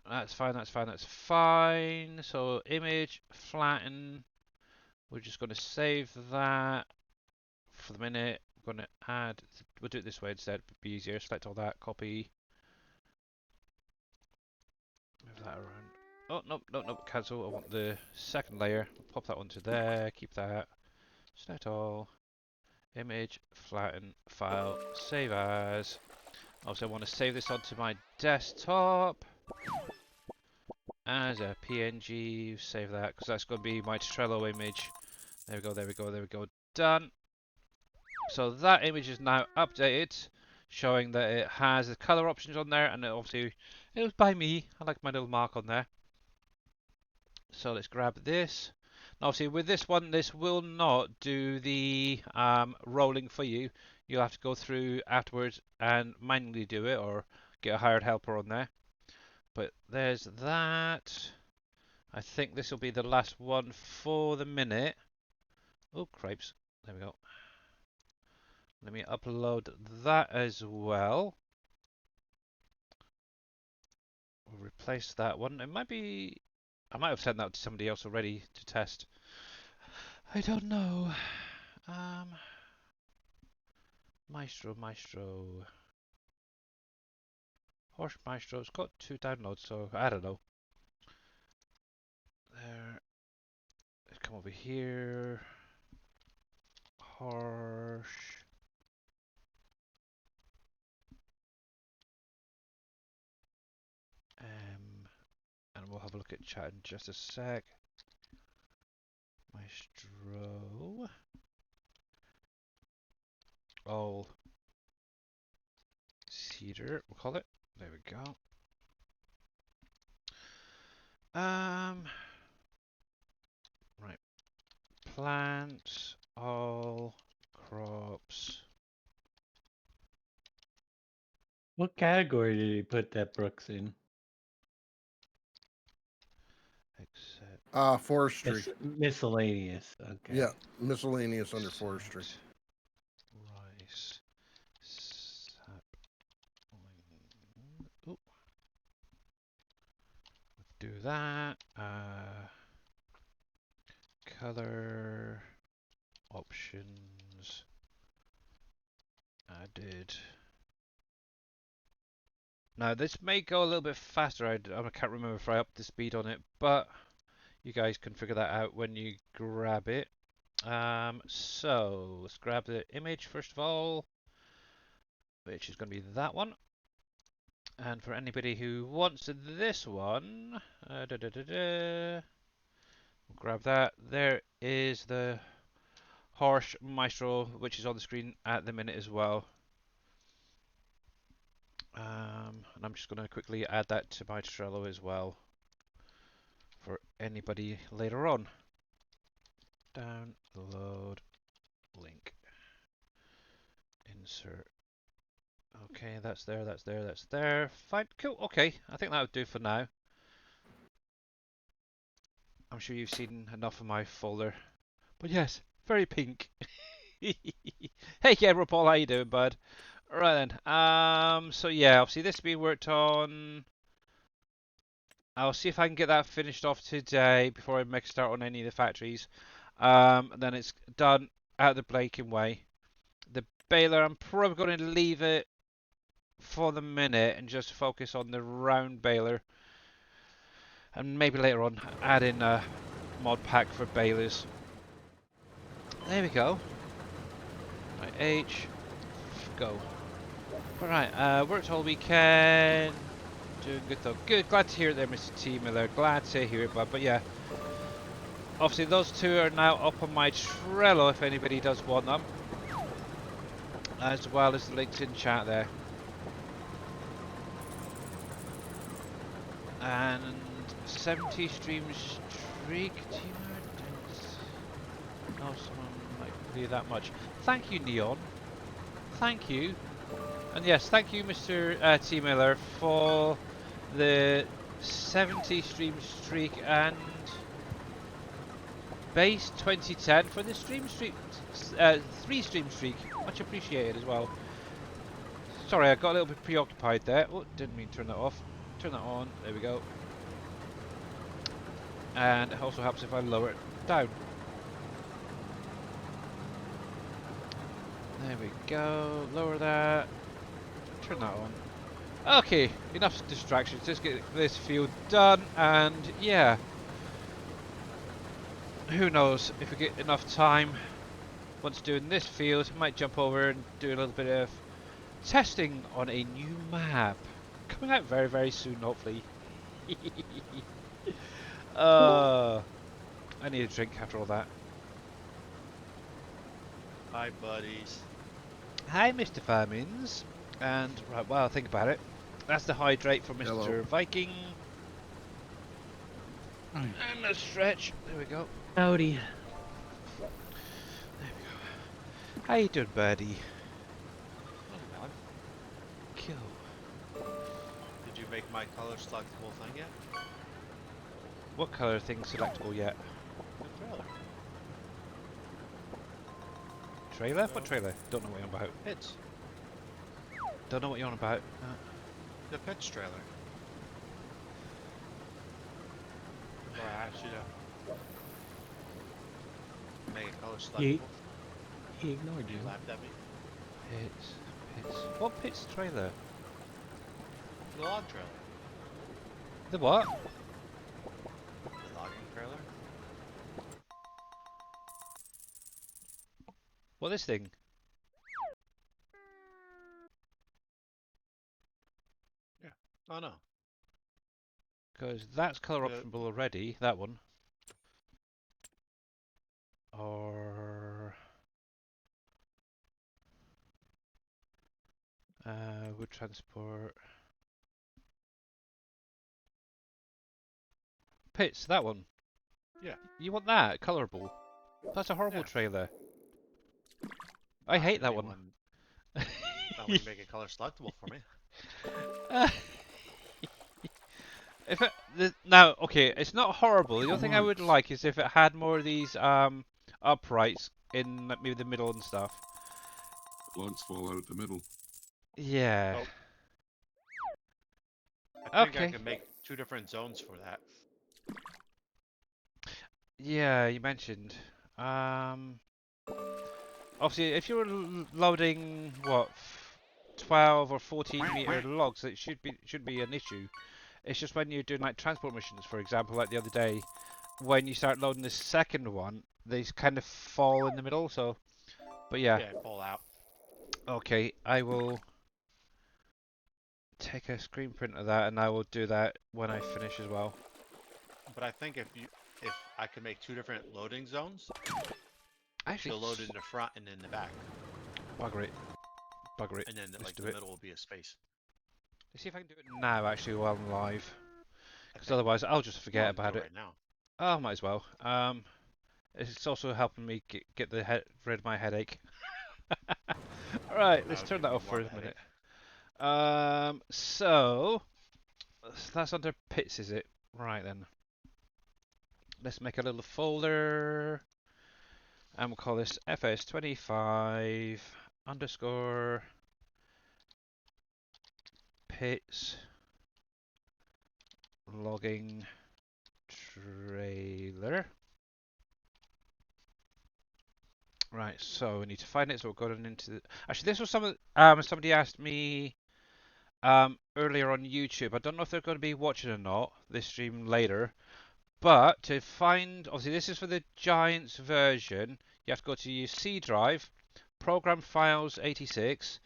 That's fine, that's fine, that's fine. So image, flatten. We're just going to save that for the minute. We're going to add, we'll do it this way instead, it'd be easier. Select all that, copy. Move that around. Oh, no, cancel. I want the second layer. Pop that onto there, keep that. Select all. Image, flatten, file, save as. Also, I want to save this onto my desktop as a PNG. Save that because that's going to be my Trello image. There we go, there we go, there we go. Done. So that image is now updated, showing that it has the color options on there, and obviously it was by me. I like my little mark on there. So let's grab this. Now, obviously with this one, this will not do the rolling for you. You'll have to go through afterwards and manually do it, or get a hired helper on there. But there's that. I think this will be the last one for the minute. Oh, cripes. There we go. Let me upload that as well. We'll replace that one. It might be... I might have sent that to somebody else already to test. I don't know. Maestro. Horse Maestro's got 2 downloads, so I don't know. There. Let's come over here. Horse. And we'll have a look at chat in just a sec. Maestro. All cedar, we'll call it. There we go. Right. Plants, all crops. What category did he put that Brooks in? Except Forestry. Miscellaneous. Okay. Yeah, miscellaneous under forestry. Rice. Sapling. Ooh. Do that. Color options added. Now this may go a little bit faster. I can't remember if I upped the speed on it, but you guys can figure that out when you grab it. So let's grab the image first of all, which is going to be that one. And for anybody who wants this one, we'll grab that. There is the Horse Maestro, which is on the screen at the minute as well. And I'm just going to quickly add that to my Trello as well for anybody later on. Download link. Insert. Okay, that's there. Fine, cool, okay. I think that would do for now. I'm sure you've seen enough of my folder. But yes, very pink. Hey, Gabriel Paul, how you doing, bud? Right then. So yeah, obviously this has been worked on. I'll see if I can get that finished off today before I make a start on any of the factories. Then it's done out the Blaken way. The baler, I'm probably going to leave it for the minute and just focus on the round baler. And maybe later on add in a mod pack for balers. There we go. Right, H, go. Alright, worked all weekend. Doing good though. Good, glad to hear it there, Mr. T. Miller. Glad to hear it, bud. But yeah, obviously those two are now up on my Trello if anybody does want them. As well as the links in chat there. And 70 streams streak, Teamer. No, someone might play that much. Thank you, Neon. Thank you. And yes, thank you, Mr. T. Miller, for the 70 stream streak and base 2010 for the stream streak, 3 stream streak. Much appreciated as well. Sorry, I got a little bit preoccupied there. Oh, didn't mean to turn that off. Turn that on. There we go. And it also helps if I lower it down. There we go. Lower that. Turn that on. Okay, enough distractions. Let's get this field done. And yeah, who knows if we get enough time. Once doing this field, I might jump over and do a little bit of testing on a new map. Coming out very, very soon, hopefully. I need a drink after all that. Hi, buddies. Hi, Mr. Famines. And, right, well, think about it. That's the hydrate for Mr. Hello. Viking. Hi. And a stretch. There we go. Howdy. There we go. How you doing, birdie? Kill. Did you make my color selectable thing yet? What colour thing's selectable yet? The trailer. Trailer? What trailer? Don't know what you're on about. Pits. Don't know what you're on about. The Pits trailer. Where asked you to make a color He selectable. he ignored You you. laughed at me. Pits, pits. What pits trailer? The log trailer. The what? The logging trailer. What this thing? Yeah. Oh no. Because that's color The optionable already. That one. Or wood transport. Pits. That one. yeah. You want that colorable? That's a horrible Yeah. trailer. I hate that one. Not when you make it color selectable for me. If it now, okay, it's not horrible. The only thing I would Once. like is if it had more of these uprights in like, maybe the middle and stuff. Logs fall out the middle. Yeah. Oh, I think I Okay. can make two different zones for that. Yeah, you mentioned. Obviously, if you're loading what 12 or 14-meter logs, it should be an issue. It's just when you're doing like transport missions, for example, like the other day, when you start loading the second one, they kind of fall in the middle. So, but yeah, Yeah, fall out. okay, I will take a screen print of that, and I will do that when I finish as well. But I think if I can make two different loading zones, Actually, she'll load in the front and in the back, bugger it, bugger it. and then Let's like do the it. middle will be a space. Let's see if I can do it now, actually, while I'm live. I Because think. otherwise, I'll just forget Well, do about it it. right now. Oh, might as well. It's also helping me get rid of my headache. Alright, That let's would turn give that me off more for of a a minute. headache. So that's under pits, is it? Right then. Let's make a little folder, and we'll call this FS25 underscore pits logging trailer. Right, so we need to find it. So we're going into the. Actually, this was somebody asked me earlier on YouTube. I don't know if they're going to be watching or not this stream later, but to find, obviously this is for the Giants version. You have to go to your C drive, program files 86,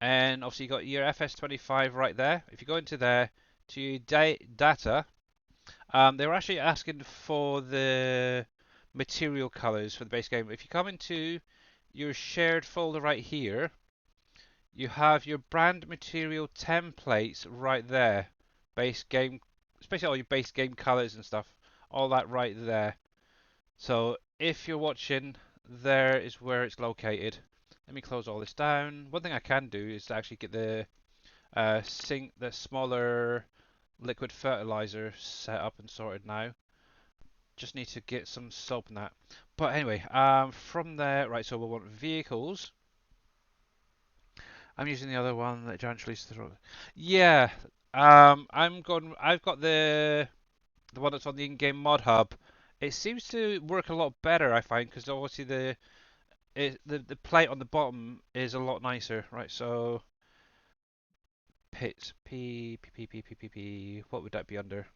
and obviously you got your FS25 right there. If you go into there to your data, they were actually asking for the material colors for the base game. If you come into your shared folder right here, you have your brand material templates right there. Base game, especially all your base game colors and stuff, all that right there. So if you're watching, there is where it's located. Let me close all this down. One thing I can do is to actually get the the smaller liquid fertilizer set up and sorted now. Just need to get some soap in that. But anyway, from there, right, so we'll want vehicles. I'm using the other one that Giant released. Yeah, I've got the one that's on the in-game mod hub. It seems to work a lot better, I find, because obviously the plate on the bottom is a lot nicer, right? So pits P. What would that be under?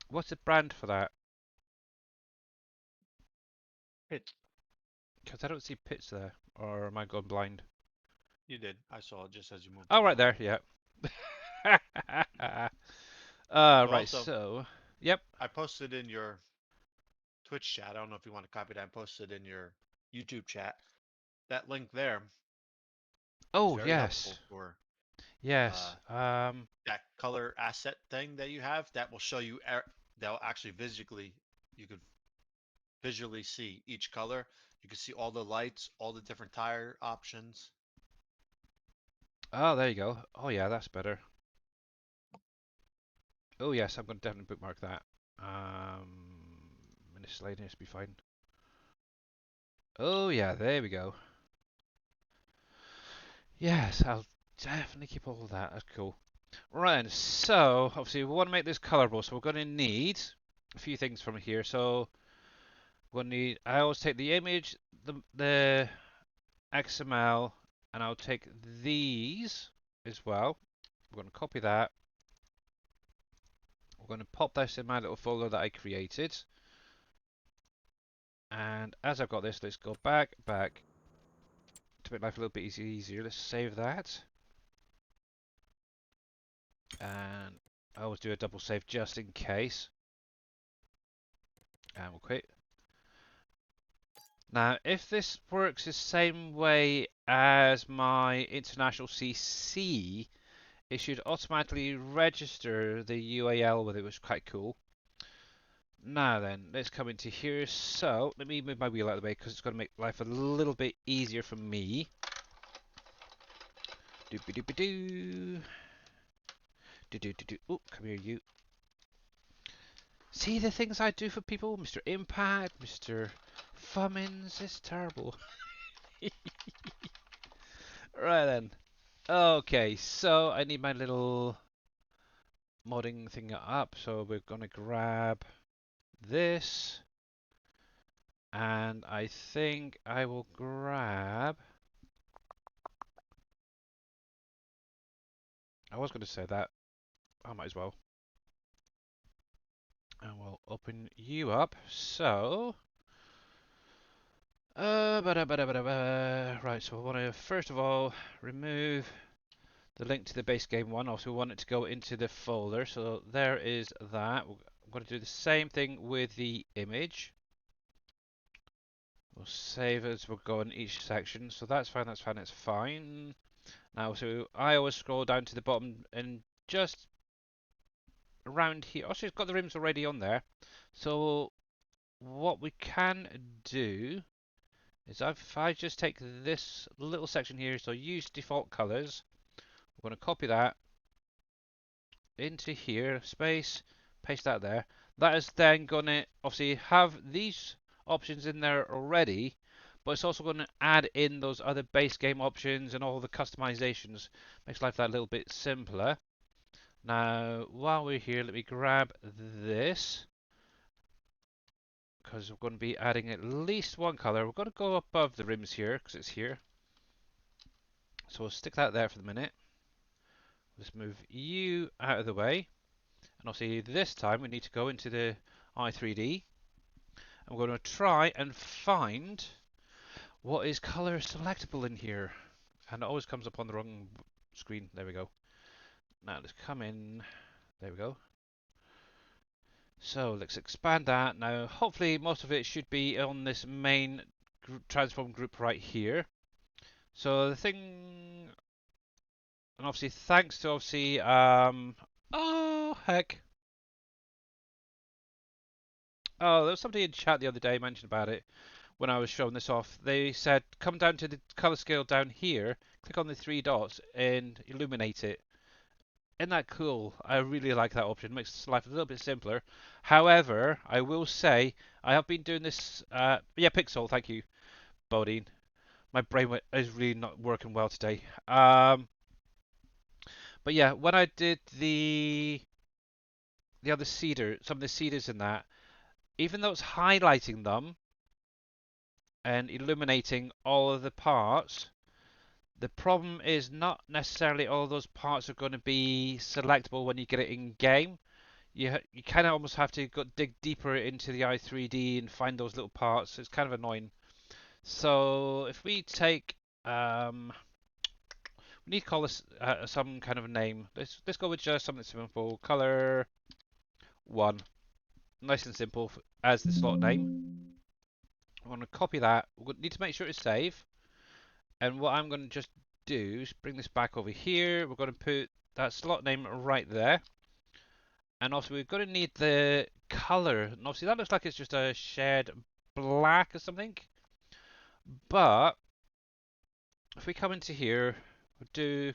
What's the brand for that? Hit. Because I don't see pits there, or am I going blind? You did. I saw it just as you moved Oh, the right mouse. there, yeah. So Right, also, so, yep. I posted in your Twitch chat. I don't know if you want to copy that and post it in your YouTube chat. That link there is Oh, very helpful yes, for uh, yes. that color asset thing that you have. That will show you. That'll actually visually, you could visually see each color. You can see all the lights, all the different tire options. Oh, there you go. Oh, yeah, that's better. Oh, yes, I'm going to definitely bookmark that. Miscellaneous be fine. Oh, yeah, there we go. Yes, I'll definitely keep all of that. That's cool. Right, then, so obviously we want to make this colorable, so we're going to need a few things from here. So we're going to need, I always take the image, the XML, and I'll take these as well. We're going to copy that. We're going to pop this in my little folder that I created. And as I've got this, let's go back, to make life a little bit easier. Let's save that. And I always do a double save just in case. And we'll quit. Now, if this works the same way as my international CC, it should automatically register the UAL with it, which is quite cool. Now then, let's come into here. So, let me move my wheel out of the way because it's going to make life a little bit easier for me. Doopy-doopy-doo. Do-do-do-do. Oh, come here, you. See the things I do for people? Mr. Impact, Mr. Fummins. It's terrible. Right then. Okay, so I need my little modding thing up. So we're going to grab this. And I think I will grab... I was going to say that. I might as well. And we'll open you up. So... right, so I want to first of all remove the link to the base game one. Also, we want it to go into the folder. So there is that. I'm going to do the same thing with the image. We'll save as we're going each section. So that's fine, that's fine, that's fine. Now, so I always scroll down to the bottom and just around here. Also, it's got the rims already on there. So what we can do is if I just take this little section here, so use default colors, we're going to copy that into here, space, paste that there. That is then going to obviously have these options in there already, but it's also going to add in those other base game options and all the customizations. Makes life that little bit simpler. Now, while we're here, let me grab this, because we're going to be adding at least one color. We're going to go above the rims here because it's here. So we'll stick that there for the minute. Let's move you out of the way. And obviously this time we need to go into the i3D. And we're going to try and find what is color selectable in here. And it always comes up on the wrong screen. There we go. Now let's come in. There we go. So let's expand that. Now hopefully most of it should be on this main transform group right here. So the thing, and obviously thanks to obviously oh heck. Oh, there was somebody in chat the other day mentioned about it when I was showing this off. They said come down to the color scale down here, click on the three dots and illuminate it. Isn't that cool? I really like that option. It makes life a little bit simpler. However, I will say I have been doing this. Yeah, Pixel. Thank you, Bodine. My brain is really not working well today. But yeah, when I did the other cedar, some of the cedars in that, even though it's highlighting them and illuminating all of the parts, the problem is not necessarily all those parts are going to be selectable when you get it in game. You kind of almost have to dig deeper into the i3D and find those little parts. It's kind of annoying. So if we take, we need to call this some kind of a name. Let's go with just something simple. Color 1, nice and simple as the slot name. I'm going to copy that. We need to make sure it's save. And what I'm going to just do is bring this back over here. We're going to put that slot name right there. And also we're going to need the color. And obviously that looks like it's just a shared black or something. But if we come into here, we'll do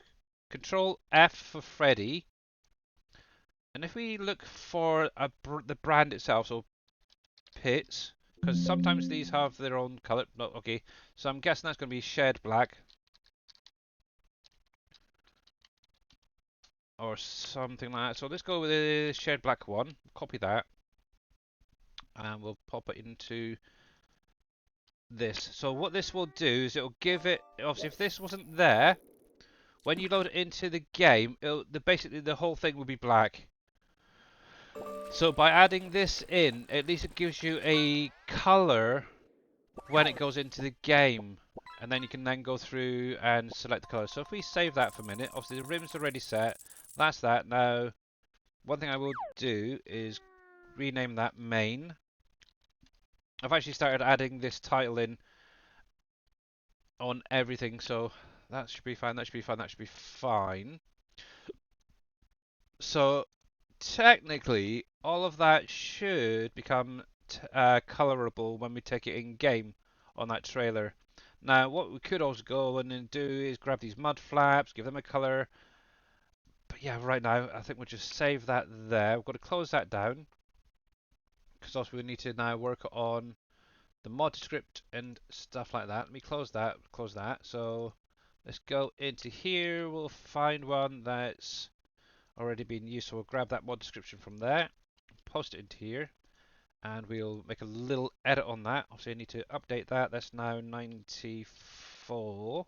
Control F for Freddy. And if we look for the brand itself, so Pits, because sometimes these have their own color. No, okay, so I'm guessing that's going to be shared black. or something like that. So let's go with the shared black one. Copy that, and we'll pop it into this. So what this will do is it'll give it, obviously if this wasn't there, when you load it into the game, basically the whole thing will be black. So by adding this in, at least it gives you a color when it goes into the game. And then you can then go through and select the color. So if we save that for a minute, obviously the rim's already set. That's that. Now, one thing I will do is rename that main. I've actually started adding this title in on everything, so that should be fine, that should be fine, that should be fine. So technically, all of that should become colorable when we take it in game on that trailer. Now, what we could also go in and do is grab these mud flaps, give them a color. But yeah, right now, I think we'll just save that there. We've got to close that down, because also we need to now work on the mod script and stuff like that. Let me close that, close that. So let's go into here. We'll find one that's already been used. So we'll grab that mod description from there, post it into here, and we'll make a little edit on that. Obviously I need to update that. That's now 94.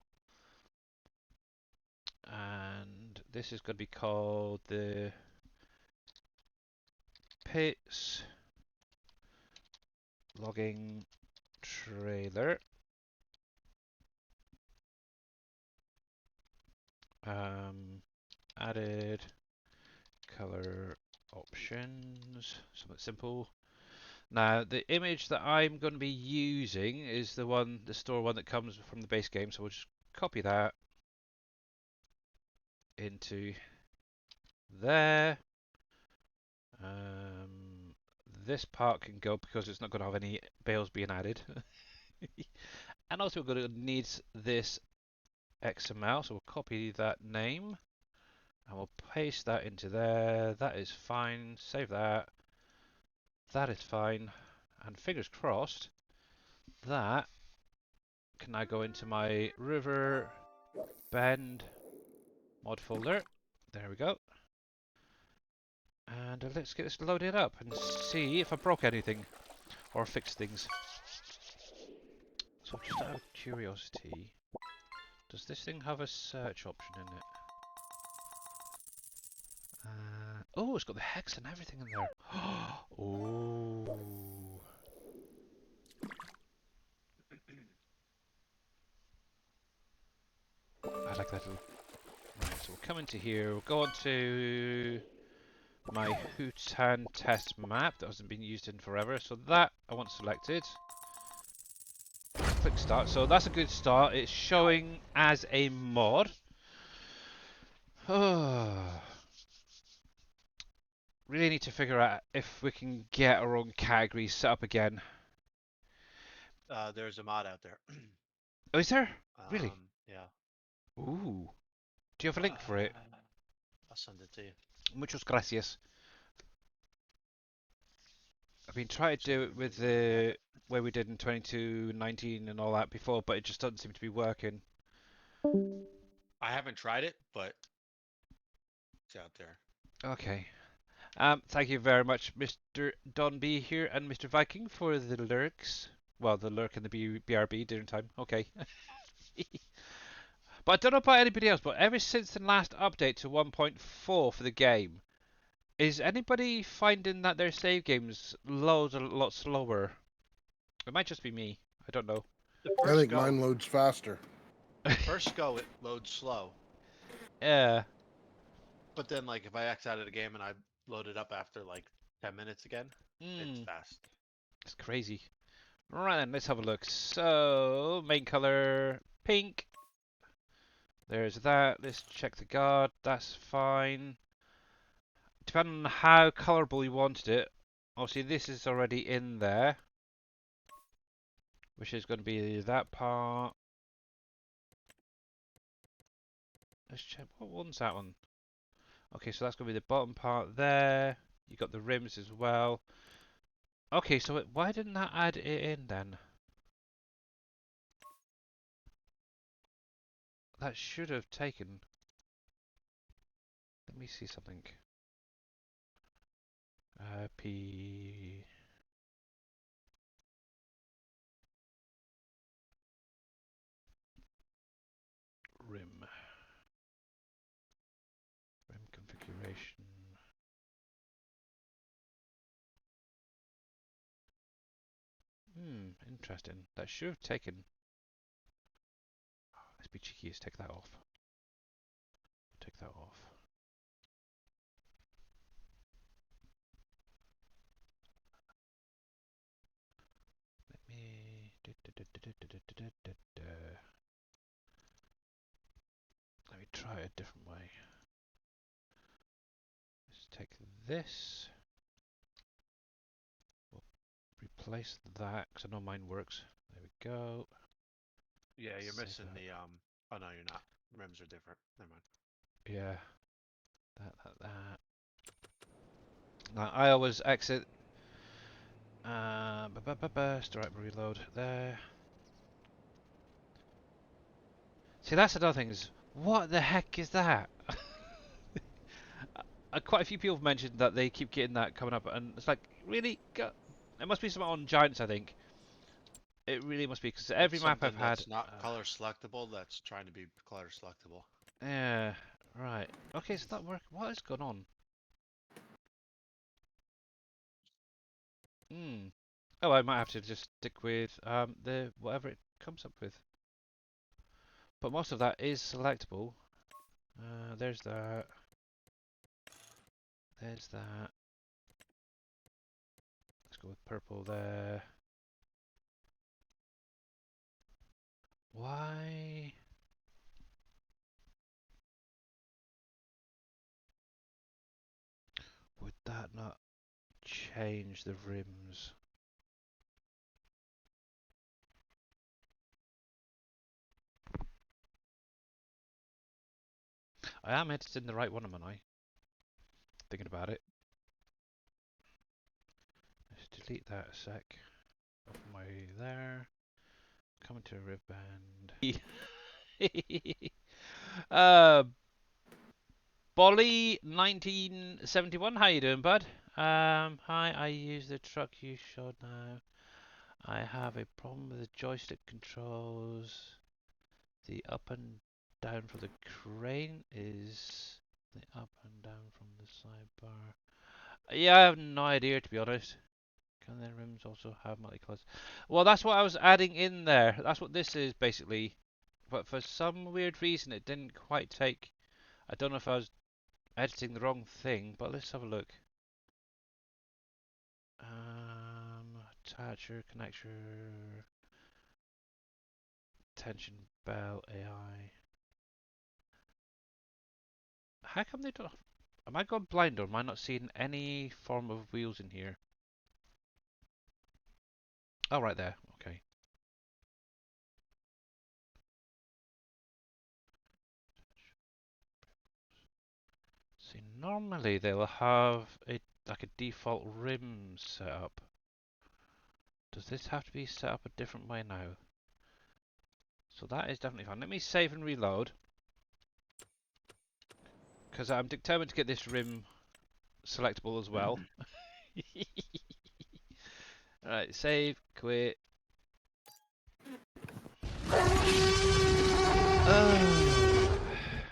And this is going to be called the Pits Logging Trailer. Added color options, something simple. Now the image that I'm going to be using is the store one that comes from the base game, so we'll just copy that into there. This part can go because it's not going to have any bales being added. And also we're going to need this XML, so we'll copy that name and we'll paste that into there. That is fine. Save that. That is fine. And fingers crossed, that can now go into my Riverbend mod folder. There we go. And let's get this loaded up and see if I broke anything or fixed things. So just out of curiosity, does this thing have a search option in it? Oh, it's got the hex and everything in there. Oh. I like that little. Right, so we'll come into here, we'll go on to my Hootan test map that hasn't been used in forever, so that I want selected. Click start, so that's a good start. It's showing as a mod. Really need to figure out if we can get our own categories set up again. There's a mod out there. Oh, is there? Really? Yeah. Ooh. Do you have a link for it? I'll send it to you. Muchas gracias. I've been trying to do it with the way we did in 2219 and all that before, but it just doesn't seem to be working. I haven't tried it, but it's out there. Okay. Thank you very much, Mr. Don B here and Mr. Viking for the lurks. Well, the lurk and the BRB dinner time. Okay. But I don't know about anybody else, but ever since the last update to 1.4 for the game, is anybody finding that their save games load a lot slower? It might just be me. I don't know. I think mine loads faster. First go, it loads slow. Yeah. But then, like, if I X out of the game and I load it up after like 10 minutes again, it's fast. It's crazy. Right then, let's have a look. So, main color, pink. There's that. Let's check the guard. That's fine. Depending on how colorable you wanted it. Obviously, this is already in there, which is going to be that part. Let's check. What one's that one? Okay, so that's going to be the bottom part there. You got the rims as well. Okay, so why didn't that add it in then? That should have taken. let me see something. P rim configuration. Interesting. That should have taken. Let's be cheeky. Let's take that off. Take that off. Let me. Let me try it a different way. Let's take this. We'll replace that because I know mine works. There we go. Yeah, you're Save missing that. the Oh no, you're not. Rims are different. Never mind. Yeah. That. Now I always exit. Start reload there. See, that's another thing. Is what the heck is that? Quite a few people have mentioned that they keep getting that coming up, and it's like, really? It must be something on Giants, I think. It really must be, because every It's map I've something had. that's not color selectable that's trying to be color selectable. Yeah, right. Okay, it's not working. What is going on? Hmm. Oh, I might have to just stick with the whatever it comes up with. But most of that is selectable. There's that. There's that. Let's go with purple there. Why? Would that not change the rims? I am edited in the right one, am I? Thinking about it. Let's delete that a sec. Open my way there. Coming to Riverbend. Bolly 1971, how you doing, bud? Hi, I use the truck you showed now. I have a problem with the joystick controls. The up and down for the crane is the up and down from the sidebar. Yeah, I have no idea, to be honest. Can the rims also have multicolours? Well, that's what I was adding in there. That's what this is, basically. But for some weird reason, it didn't quite take. I don't know if I was editing the wrong thing, but let's have a look. Attacher, connector, tension belt, AI. How come they don't? Am I going blind or am I not seeing any form of wheels in here? Oh, right there. Okay. See, normally they'll have a like a default rim setup. Does this have to be set up a different way now? So that is definitely fine. Let me save and reload. Because I'm determined to get this rim selectable as well. Alright, save, quit.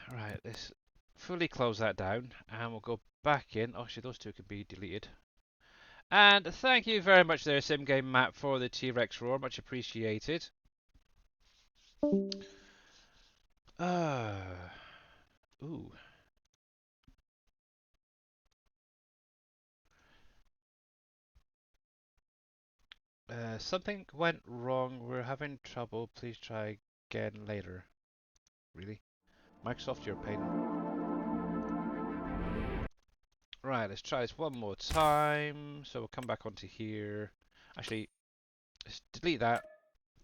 Right, let's fully close that down and we'll go back in. Oh, actually, those two could be deleted. And thank you very much there, SimGame Matt, for the T-Rex roar. Much appreciated. Ooh. Something went wrong. We're having trouble. Please try again later. Really? Microsoft, you're a pain. Right, let's try this one more time. So we'll come back onto here. Actually, let's delete that.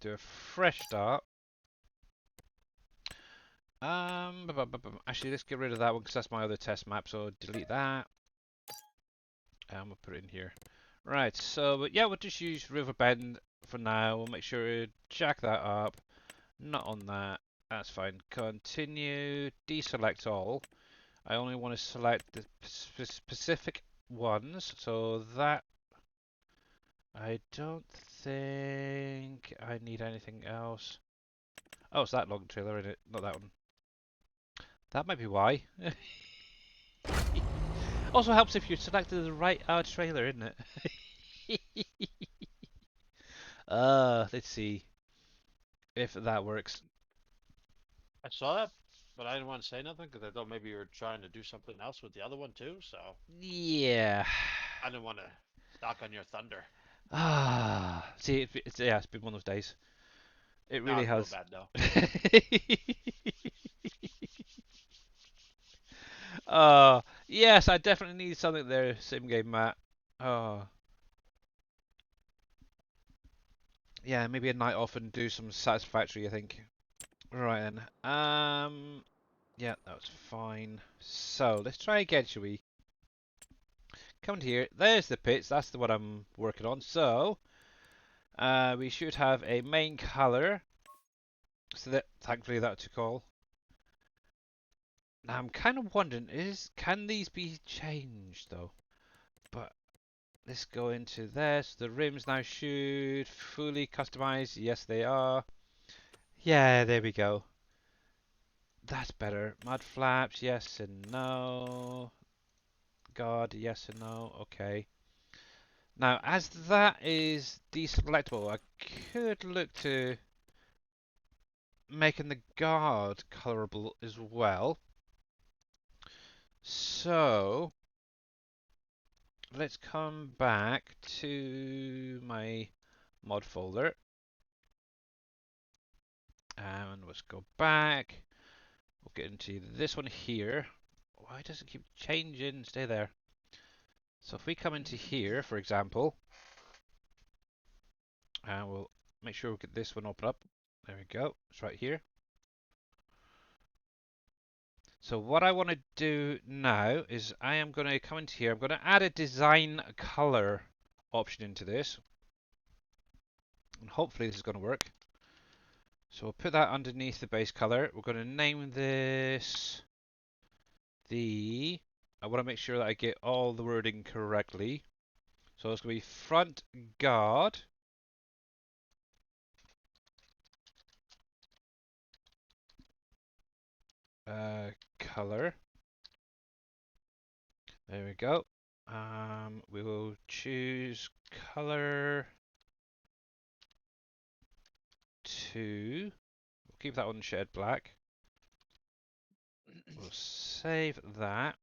Do a fresh start. Actually, let's get rid of that one because that's my other test map. So delete that. And we'll put it in here. Right, so yeah, we'll just use Riverbend for now. We'll make sure to jack that up. Not on that. That's fine. Continue. Deselect all. I only want to select the specific ones, so that I don't think I need anything else. Oh, it's that long trailer, isn't it? Not that one. That might be why. Also helps if you selected the right trailer, isn't it? Let's see if that works. I saw that, but I didn't want to say nothing because I thought maybe you were trying to do something else with the other one too. So Yeah. I didn't want to knock on your thunder. See, it's been one of those days. It Now I really feel has. bad though. Yes, I definitely need something there, sim game Matt. Oh, yeah, maybe a night off and do some Satisfactory, I think. Right then. Yeah, that's fine. So let's try again, shall we? Come to here. There's the pits. That's the one I'm working on. So we should have a main color. So that thankfully that took all. Now I'm kind of wondering, can these be changed though? But let's go into this. The rims now should fully customize. Yes, they are. Yeah, there we go. That's better. Mud flaps, yes and no. God, yes and no. Okay. Now, as that is deselectable, I could look to making the guard colorable as well. So, let's come back to my mod folder. And let's go back. We'll get into this one here. Why does it keep changing? Stay there. So if we come into here, for example, and we'll make sure we get this one open up. There we go. It's right here. So what I want to do now is I am going to come into here. I'm going to add a design color option into this. And hopefully this is going to work. So we'll put that underneath the base color. We're going to name this I want to make sure that I get all the wording correctly. So it's going to be front guard. Color. There we go. We will choose color 2. We'll keep that on shed black. We'll save that.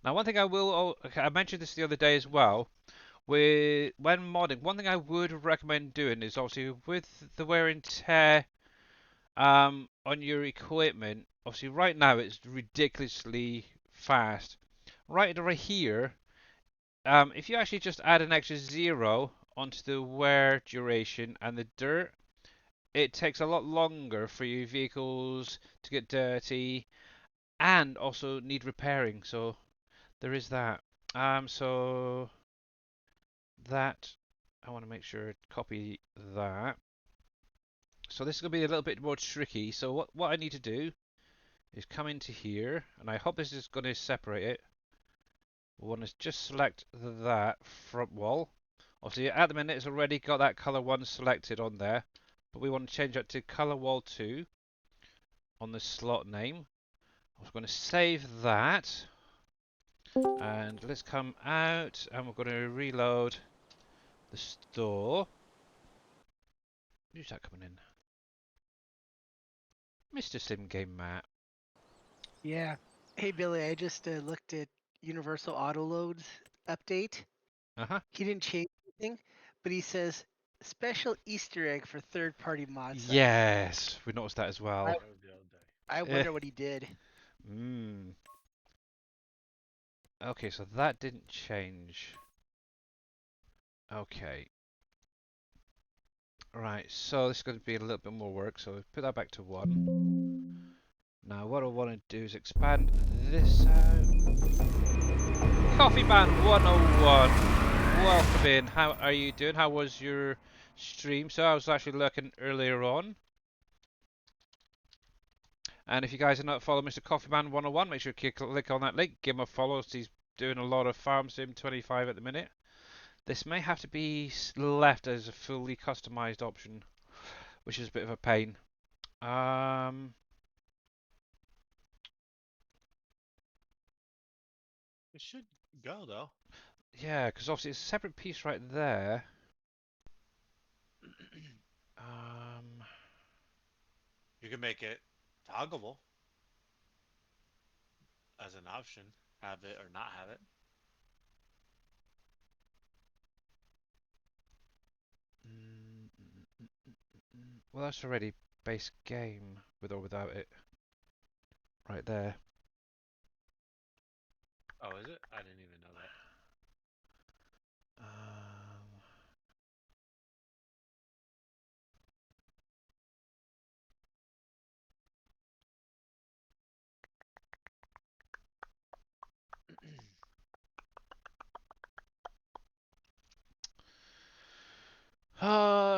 Now, one thing I will, okay, I mentioned this the other day as well. When modding, one thing I would recommend doing is obviously with the wear and tear on your equipment. Obviously, right now it's ridiculously fast. Right here, if you actually just add an extra 0 onto the wear duration and the dirt, it takes a lot longer for your vehicles to get dirty and also need repairing. So there is that. So that I want to make sure copy that. So this is going to be a little bit more tricky. So what I need to do is come into here, and I hope this is going to separate it. We want to just select that front wall. Obviously, at the minute, it's already got that color 1 selected on there, but we want to change that to color wall 2 on the slot name. I'm going to save that, and let's come out, and we're going to reload the store. Who's that coming in? Mr. Sim Game Matt. Yeah. Hey, Billy, I just looked at Universal Autoload's update. Uh-huh. He didn't change anything, but he says special Easter egg for third-party mod sites. Yes, we noticed that as well. I wonder what he did. Okay, so that didn't change. Okay. Right, so this is going to be a little bit more work, so put that back to 1. Now what I want to do is expand this out. Coffee Man 101, welcome in. How are you doing? How was your stream? So I was actually looking earlier on. And if you guys are not following Mr. Coffeeman 101, make sure you click on that link, give him a follow. He's doing a lot of Farm Sim 25 at the minute. This may have to be left as a fully customized option, which is a bit of a pain. It should go though. Yeah, because obviously it's a separate piece right there. You can make it toggleable as an option. Have it or not have it. Well, that's already base game with or without it. Right there. Oh, is it? I didn't even know that.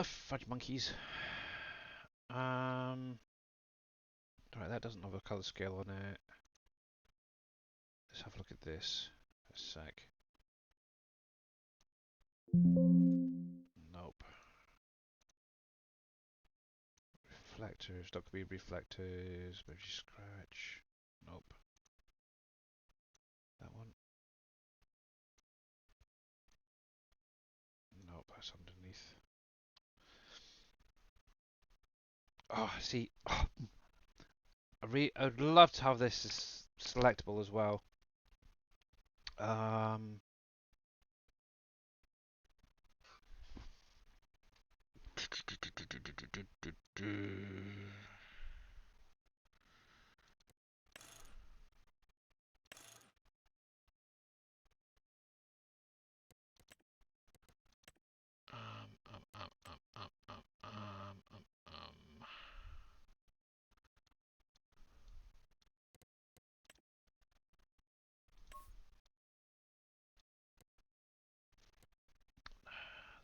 Fudge monkeys. Right, that doesn't have a color scale on it. Let's have a look at this. A sec. Nope. Reflectors, not gonna be reflectors. Maybe scratch. Nope. That one. Nope, that's underneath. Oh, see. Oh, I would love to have this as selectable as well.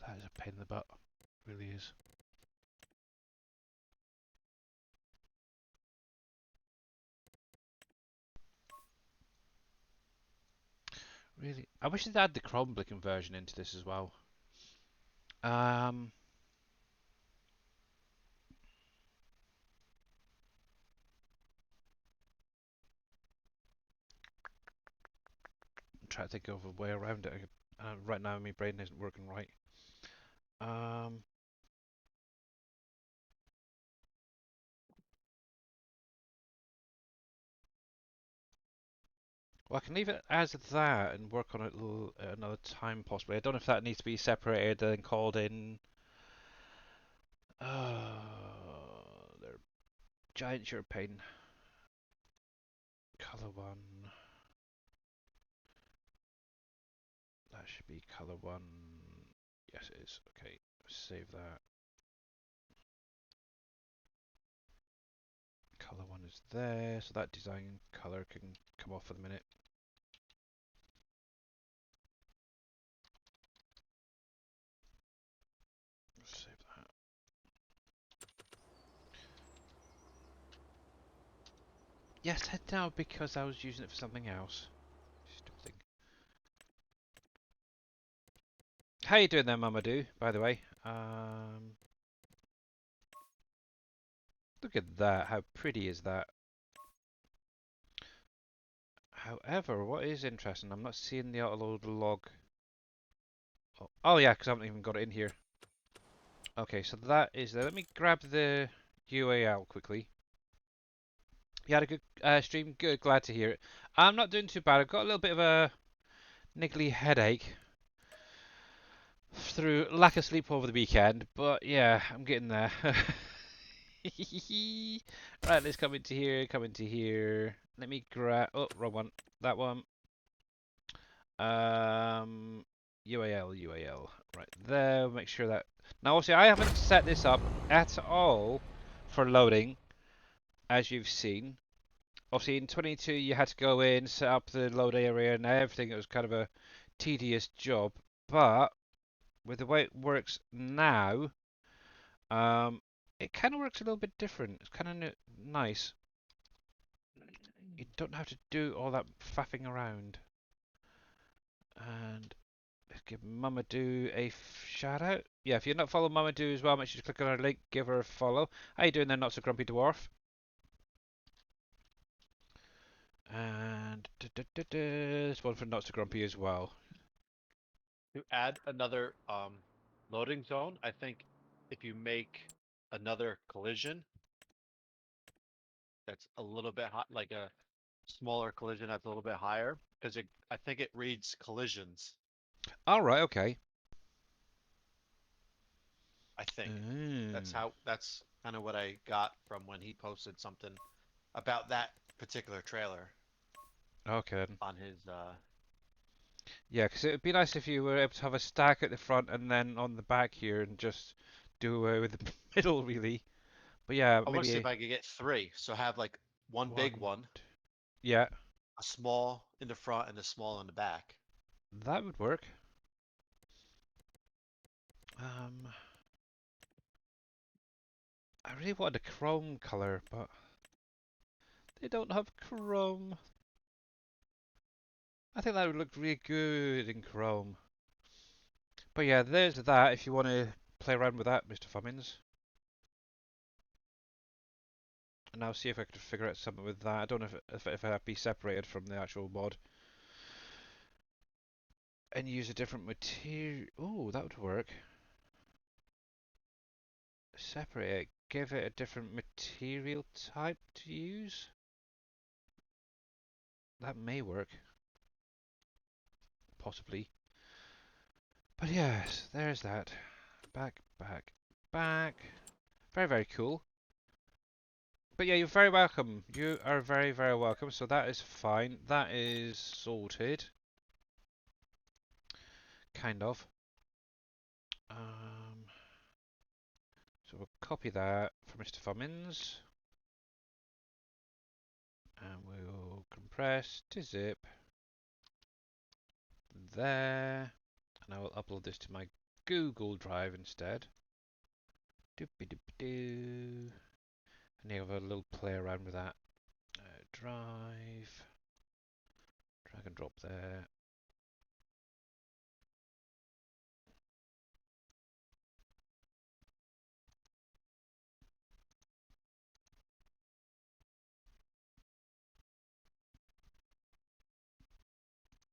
That is a pain in the butt. Really is. Really, I wish they'd add the Chromebook conversion into this as well. I'm trying to think of a way around it. Right now, my brain isn't working right. Well, I can leave it as that and work on it another time possibly. I don't know if that needs to be separated and called in. They're giant sure pain. Color one. That should be color one. Yes, it is. Okay, save that. Color one is there, so that design color can come off in a minute. Save that. Yes, head down because I was using it for something else. Stupid thing. How you doing there, Mamadou, by the way? Look at that. How pretty is that? However, what is interesting, I'm not seeing the autoload log. Oh yeah, because I haven't even got it in here. Okay, so that is there. Let me grab the UAL quickly. You had a good stream? Good, glad to hear it. I'm not doing too bad. I've got a little bit of a niggly headache through lack of sleep over the weekend, but yeah, I'm getting there. Right, let's come into here, come into here. Let me grab, oh, wrong one. That one. UAL, right there. Make sure that. Now, obviously, I haven't set this up at all for loading, as you've seen. Obviously, in 22, you had to go in, set up the load area and everything. It was kind of a tedious job, but with the way it works now, it kind of works a little bit different. It's kind of nice. You don't have to do all that faffing around. And let's give Mamadou a shout out. Yeah, if you're not following Mamadou as well, make sure to click on her link, give her a follow. How you doing there, not so grumpy dwarf? And this one for not so grumpy as well. To add another loading zone, I think if you make another collision that's a little bit hot, like a smaller collision that's a little bit higher, because I think it reads collisions. All right, okay. I think Mm. that's kind of what I got from when he posted something about that particular trailer Okay. on his. Yeah, because it would be nice if you were able to have a stack at the front and then on the back here and just do away with the middle, really. But yeah, I want to see maybe if I could get three, so have like one big one. one, Yeah, a small in the front, and a small in the back. that would work. Um, I really want a chrome color, but they don't have chrome. I think that would look really good in chrome. But yeah, there's that if you want to play around with that, Mr. Fummins. And I'll see if I can figure out something with that. I don't know if I'd be separated from the actual mod. And use a different material. Oh, that would work. Separate it. Give it a different material type to use. That may work. Possibly. But yes, there's that. Back, back, back. Very, very cool. But yeah, you're very welcome. You are very, very welcome. So that is fine. That is sorted. Kind of. So we'll copy that for Mr. Fummins. And we'll compress to zip. There. And I will upload this to my Google Drive instead. Doopy-doopy-doo. And you have a little play around with that. Drive. Drag and drop there.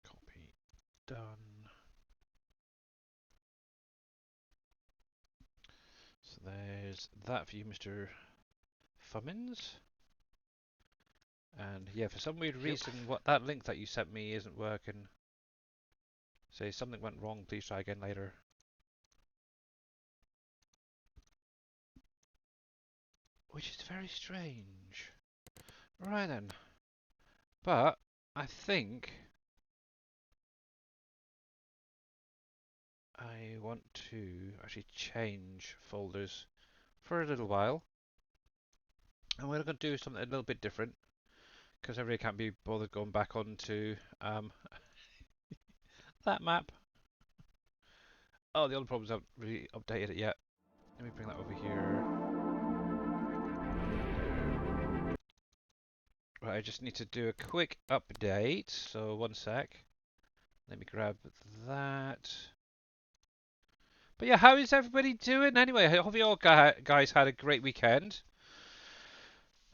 Copy. Done. So there's that for you, Mr. Fummins. And yeah, for some weird reason, what that link that you sent me isn't working. Say something went wrong, please try again later. Which is very strange. Right then. But I think I want to actually change folders for a little while. And we're going to do something a little bit different because I really can't be bothered going back onto that map. Oh, the other problems haven't really updated it yet. Let me bring that over here. Right, I just need to do a quick update. So one sec. Let me grab that. But yeah, how is everybody doing anyway? I hope you all guys had a great weekend.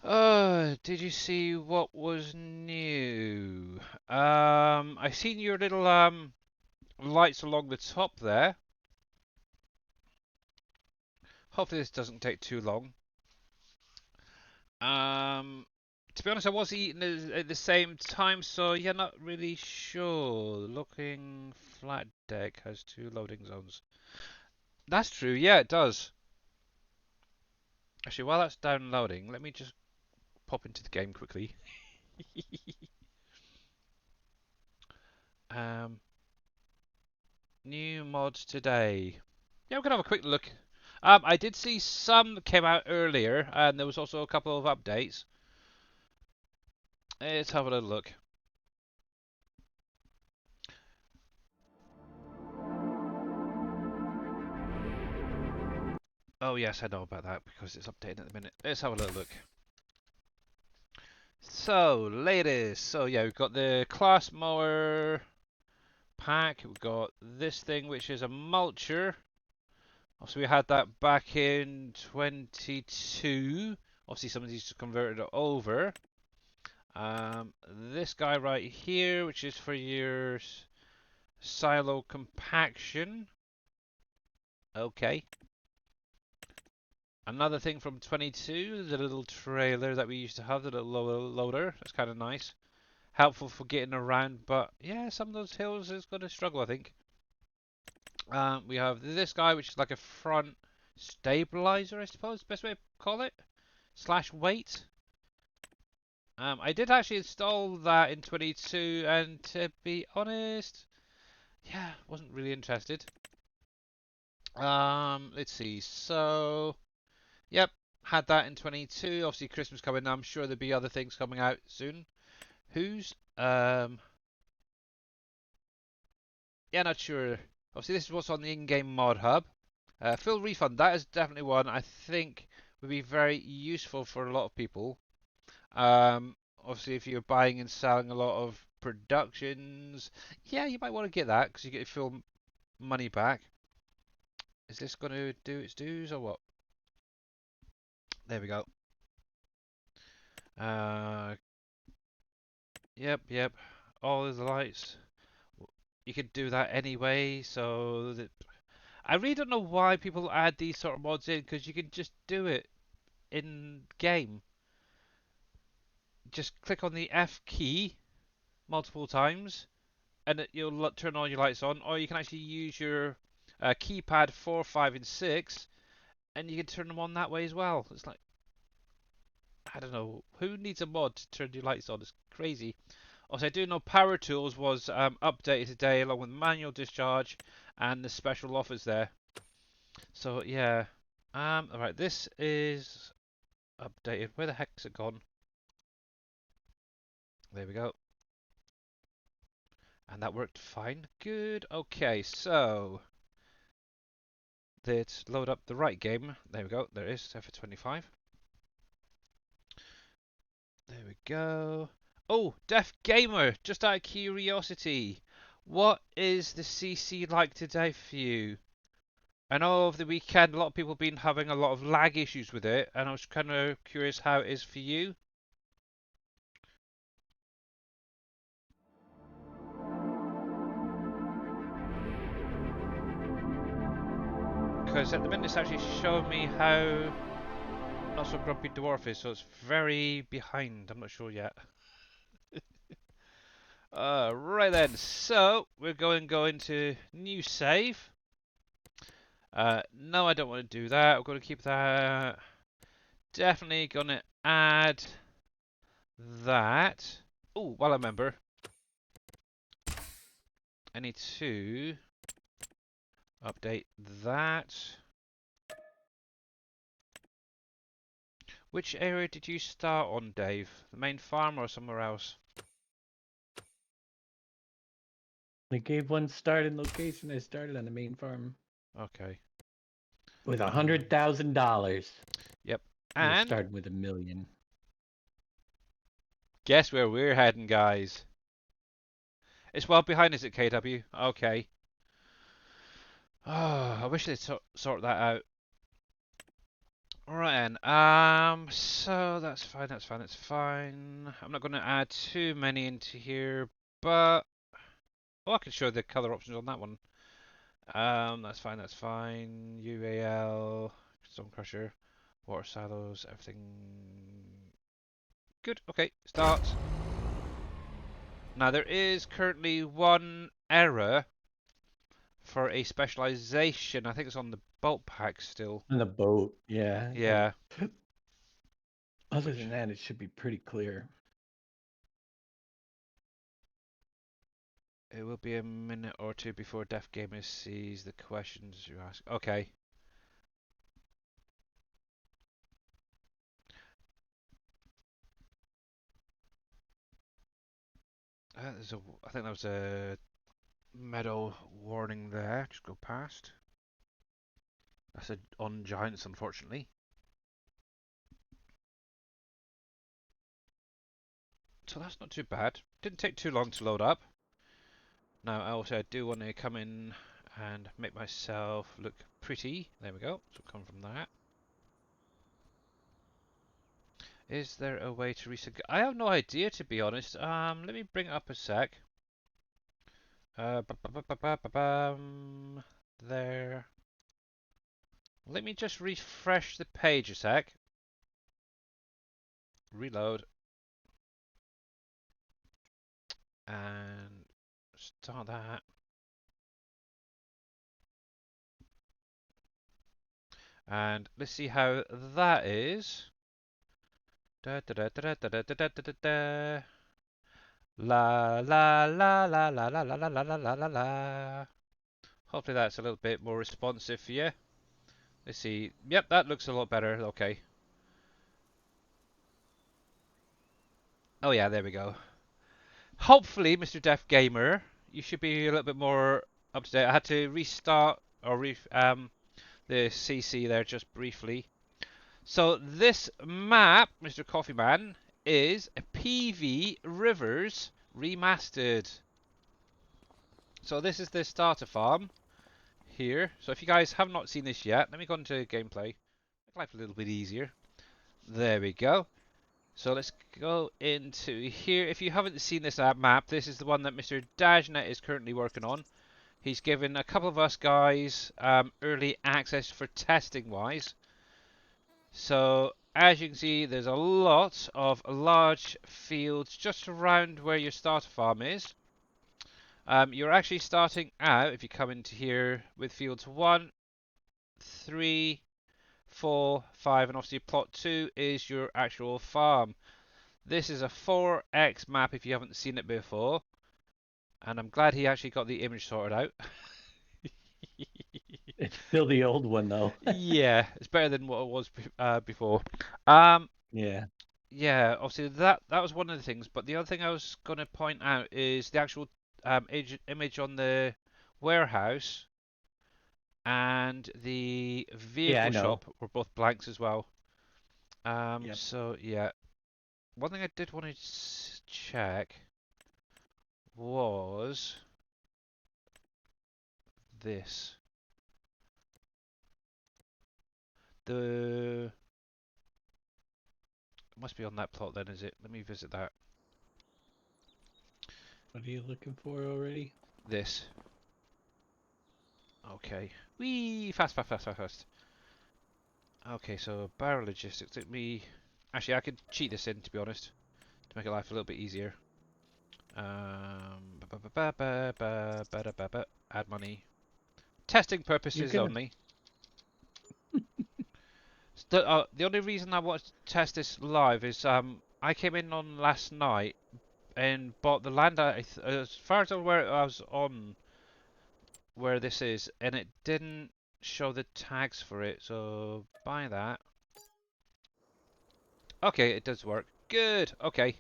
Did you see what was new? I seen your little lights along the top there. Hopefully this doesn't take too long. To be honest, I was eating at the same time, so yeah, not really sure. Looking flat deck has 2 loading zones. That's true, yeah, it does. Actually, while that's downloading, let me just pop into the game quickly. New mods today. Yeah, we can have a quick look. I did see some that came out earlier, and there was also a couple of updates. Let's have a little look. Oh yes, I know about that because it's updating at the minute. Let's have a little look. So, latest. So, yeah, we've got the class mower pack. We've got this thing, which is a mulcher. Obviously, we had that back in 22. Obviously, somebody's just converted it over. This guy right here, which is for your silo compaction. Okay. Another thing from 22, the little trailer that we used to have, the little loader. That's kind of nice. Helpful for getting around, but yeah, some of those hills is going to struggle, I think. We have this guy, which is like a front stabilizer, I suppose, best way to call it. Slash weight. I did actually install that in 22, and to be honest, yeah, wasn't really interested. Let's see. So, yep, had that in 22. Obviously, Christmas coming. I'm sure there'll be other things coming out soon. Who's yeah, not sure. Obviously, this is what's on the in-game mod hub. Full refund. That is definitely one I think would be very useful for a lot of people. Obviously, if you're buying and selling a lot of productions, yeah, you might want to get that because you get your full money back. Is this going to do its dues or what? There we go. Yep. All of the lights. You could do that anyway, so that I really don't know why people add these sort of mods in because you can just do it in game. Just click on the F key multiple times and you'll turn all your lights on, or you can actually use your keypad 4, 5, and 6 and you can turn them on that way as well. It's like, I don't know, who needs a mod to turn your lights on? It's crazy. Also, I do know Power Tools was updated today along with manual discharge and the special offers there. So yeah, alright, this is updated. Where the heck's it gone? There we go. And that worked fine. Good. Okay, so let's load up the right game. There we go. There it is. F25. There we go. Oh, Deaf Gamer. Just out of curiosity, what is the CC like today for you? I know over the weekend a lot of people have been having a lot of lag issues with it, and I was kind of curious how it is for you. Because at the minute it's actually showing me how Not So Grumpy Dwarf is, so it's very behind. I'm not sure yet. Right then, so we're going to go into new save. No, I don't want to do that. We're going to keep that. Definitely going to add that. Oh, well, I remember. I need to update that. Which area did you start on, Dave? The main farm or somewhere else? They gave one start and location. I started on the main farm Okay. with $100,000. Yep. You're And starting with $1 million. guess where we're heading, guys? It's well behind us at KW. Okay. Oh, I wish they'd sort that out. Alright then. So that's fine. I'm not going to add too many into here, but oh, I can show the color options on that one. That's fine. UAL, Stone Crusher, Water Silos, everything good. Okay, start. Now there is currently one error for a specialization. I think it's on the bolt pack still. On the boat, yeah. Yeah. Other than that, it should be pretty clear. It will be a minute or two before Deaf Gamer sees the questions you ask. Okay. I think that was a meadow warning there. Just go past. That's on Giants, unfortunately. So that's not too bad. Didn't take too long to load up. Now, also, I do want to come in and make myself look pretty. There we go. So come from that. Is there a way to reset? I have no idea, to be honest. Let me bring it up a sec. There. Let me just refresh the page a sec. Reload. And start that. And let's see how that is. Da da da da da da da da da da. La la la la la la la la la la la la la. Hopefully that's a little bit more responsive for you. Let's see. Yep, that looks a lot better. Okay. Oh yeah, there we go. Hopefully, Mr. Deaf Gamer, you should be a little bit more up to date. I had to restart or the CC there just briefly. So this map, Mr. Coffeeman, is a PV Rivers remastered. So this is the starter farm here. So if you guys have not seen this yet, let me go into gameplay. Make life a little bit easier. There we go. So let's go into here. If you haven't seen this map, this is the one that Mr. Dajnet is currently working on. He's given a couple of us guys early access for testing wise. So as you can see, there's a lot of large fields just around where your starter farm is. You're actually starting out, if you come into here, with fields 1, 3, 4, 5, and obviously plot 2 is your actual farm. This is a 4x map if you haven't seen it before. And I'm glad he actually got the image sorted out. It's still the old one though. Yeah, it's better than what it was before. Yeah. Yeah, obviously that was one of the things. But the other thing I was going to point out is the actual image on the warehouse and the Yeah, I vehicle know. shop were both blanks as well. Yep. So yeah, one thing I did want to check was this. The it must be on that plot then, is it? Let me visit that. What are you looking for already? This. Okay. Wee fast, fast, fast, fast, fast. Okay, so barrel logistics. Let me. Actually, I could cheat this in to be honest, to make life a little bit easier. Add money. Testing You're purposes gonna. only. The only reason I want to test this live is I came in on last night and bought the land. As far as I'm aware, I was on where this is, and it didn't show the tags for it. So buy that. Okay, it does work. Good. Okay.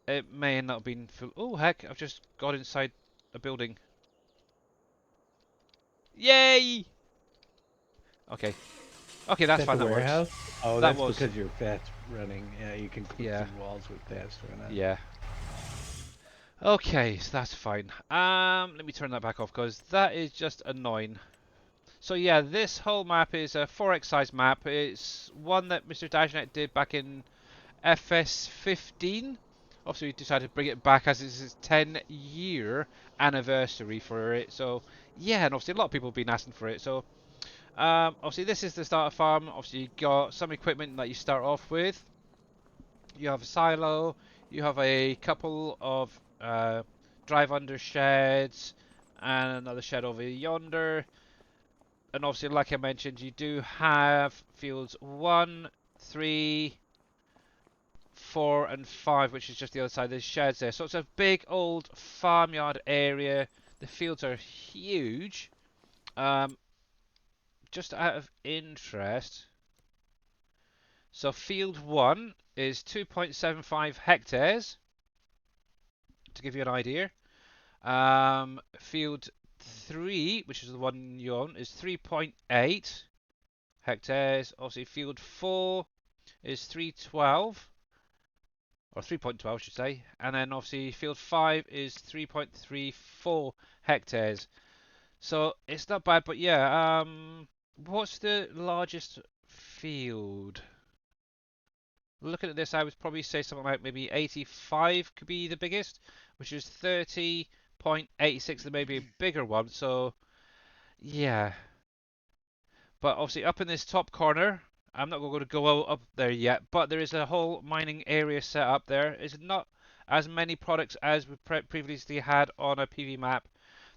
It may not have been full. Oh heck! I've just got inside a building. Yay! Okay. Okay, Is that's that fine. the That works. warehouse? Oh, That that's was. because you're fast running. Yeah, you can clip Yeah. through walls with fast running. Yeah. Okay, so that's fine. Let me turn that back off because that is just annoying. So yeah, this whole map is a 4x size map. It's one that Mr. Dajnet did back in FS15. Obviously, we decided to bring it back as it's his 10-year anniversary for it. So yeah, and obviously a lot of people have been asking for it. So obviously this is the starter farm. Obviously you got some equipment that you start off with. You have a silo. You have a couple of drive under sheds and another shed over yonder. And obviously, like I mentioned, you do have fields 1, 3, 4, and 5, which is just the other side. There's sheds there. So it's a big old farmyard area. The fields are huge. Just out of interest, so field 1 is 2.75 hectares, to give you an idea. Field 3, which is the one you own, is 3.8 hectares. Obviously, field 4 is 312. or 3.12 I should say, and then obviously field 5 is 3.34 hectares. So it's not bad, but yeah, what's the largest field? Looking at this, I would probably say something like maybe 85 could be the biggest, which is 30.86, there may be a bigger one, so yeah. But obviously up in this top corner, I'm not going to go up there yet, but there is a whole mining area set up there. It's not as many products as we previously had on a PV map.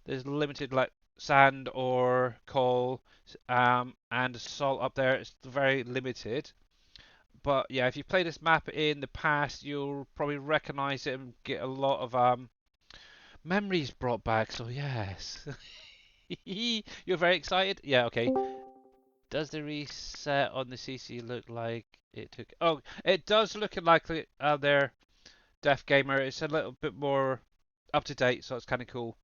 There's limited like sand or coal and salt up there. It's very limited. But yeah, if you play this map in the past, you'll probably recognize it and get a lot of memories brought back. So yes. You're very excited? Yeah, okay. Does the reset on the CC look like it took... Oh, it does look like their Deaf Gamer. It's a little bit more up to date, so it's kind of cool.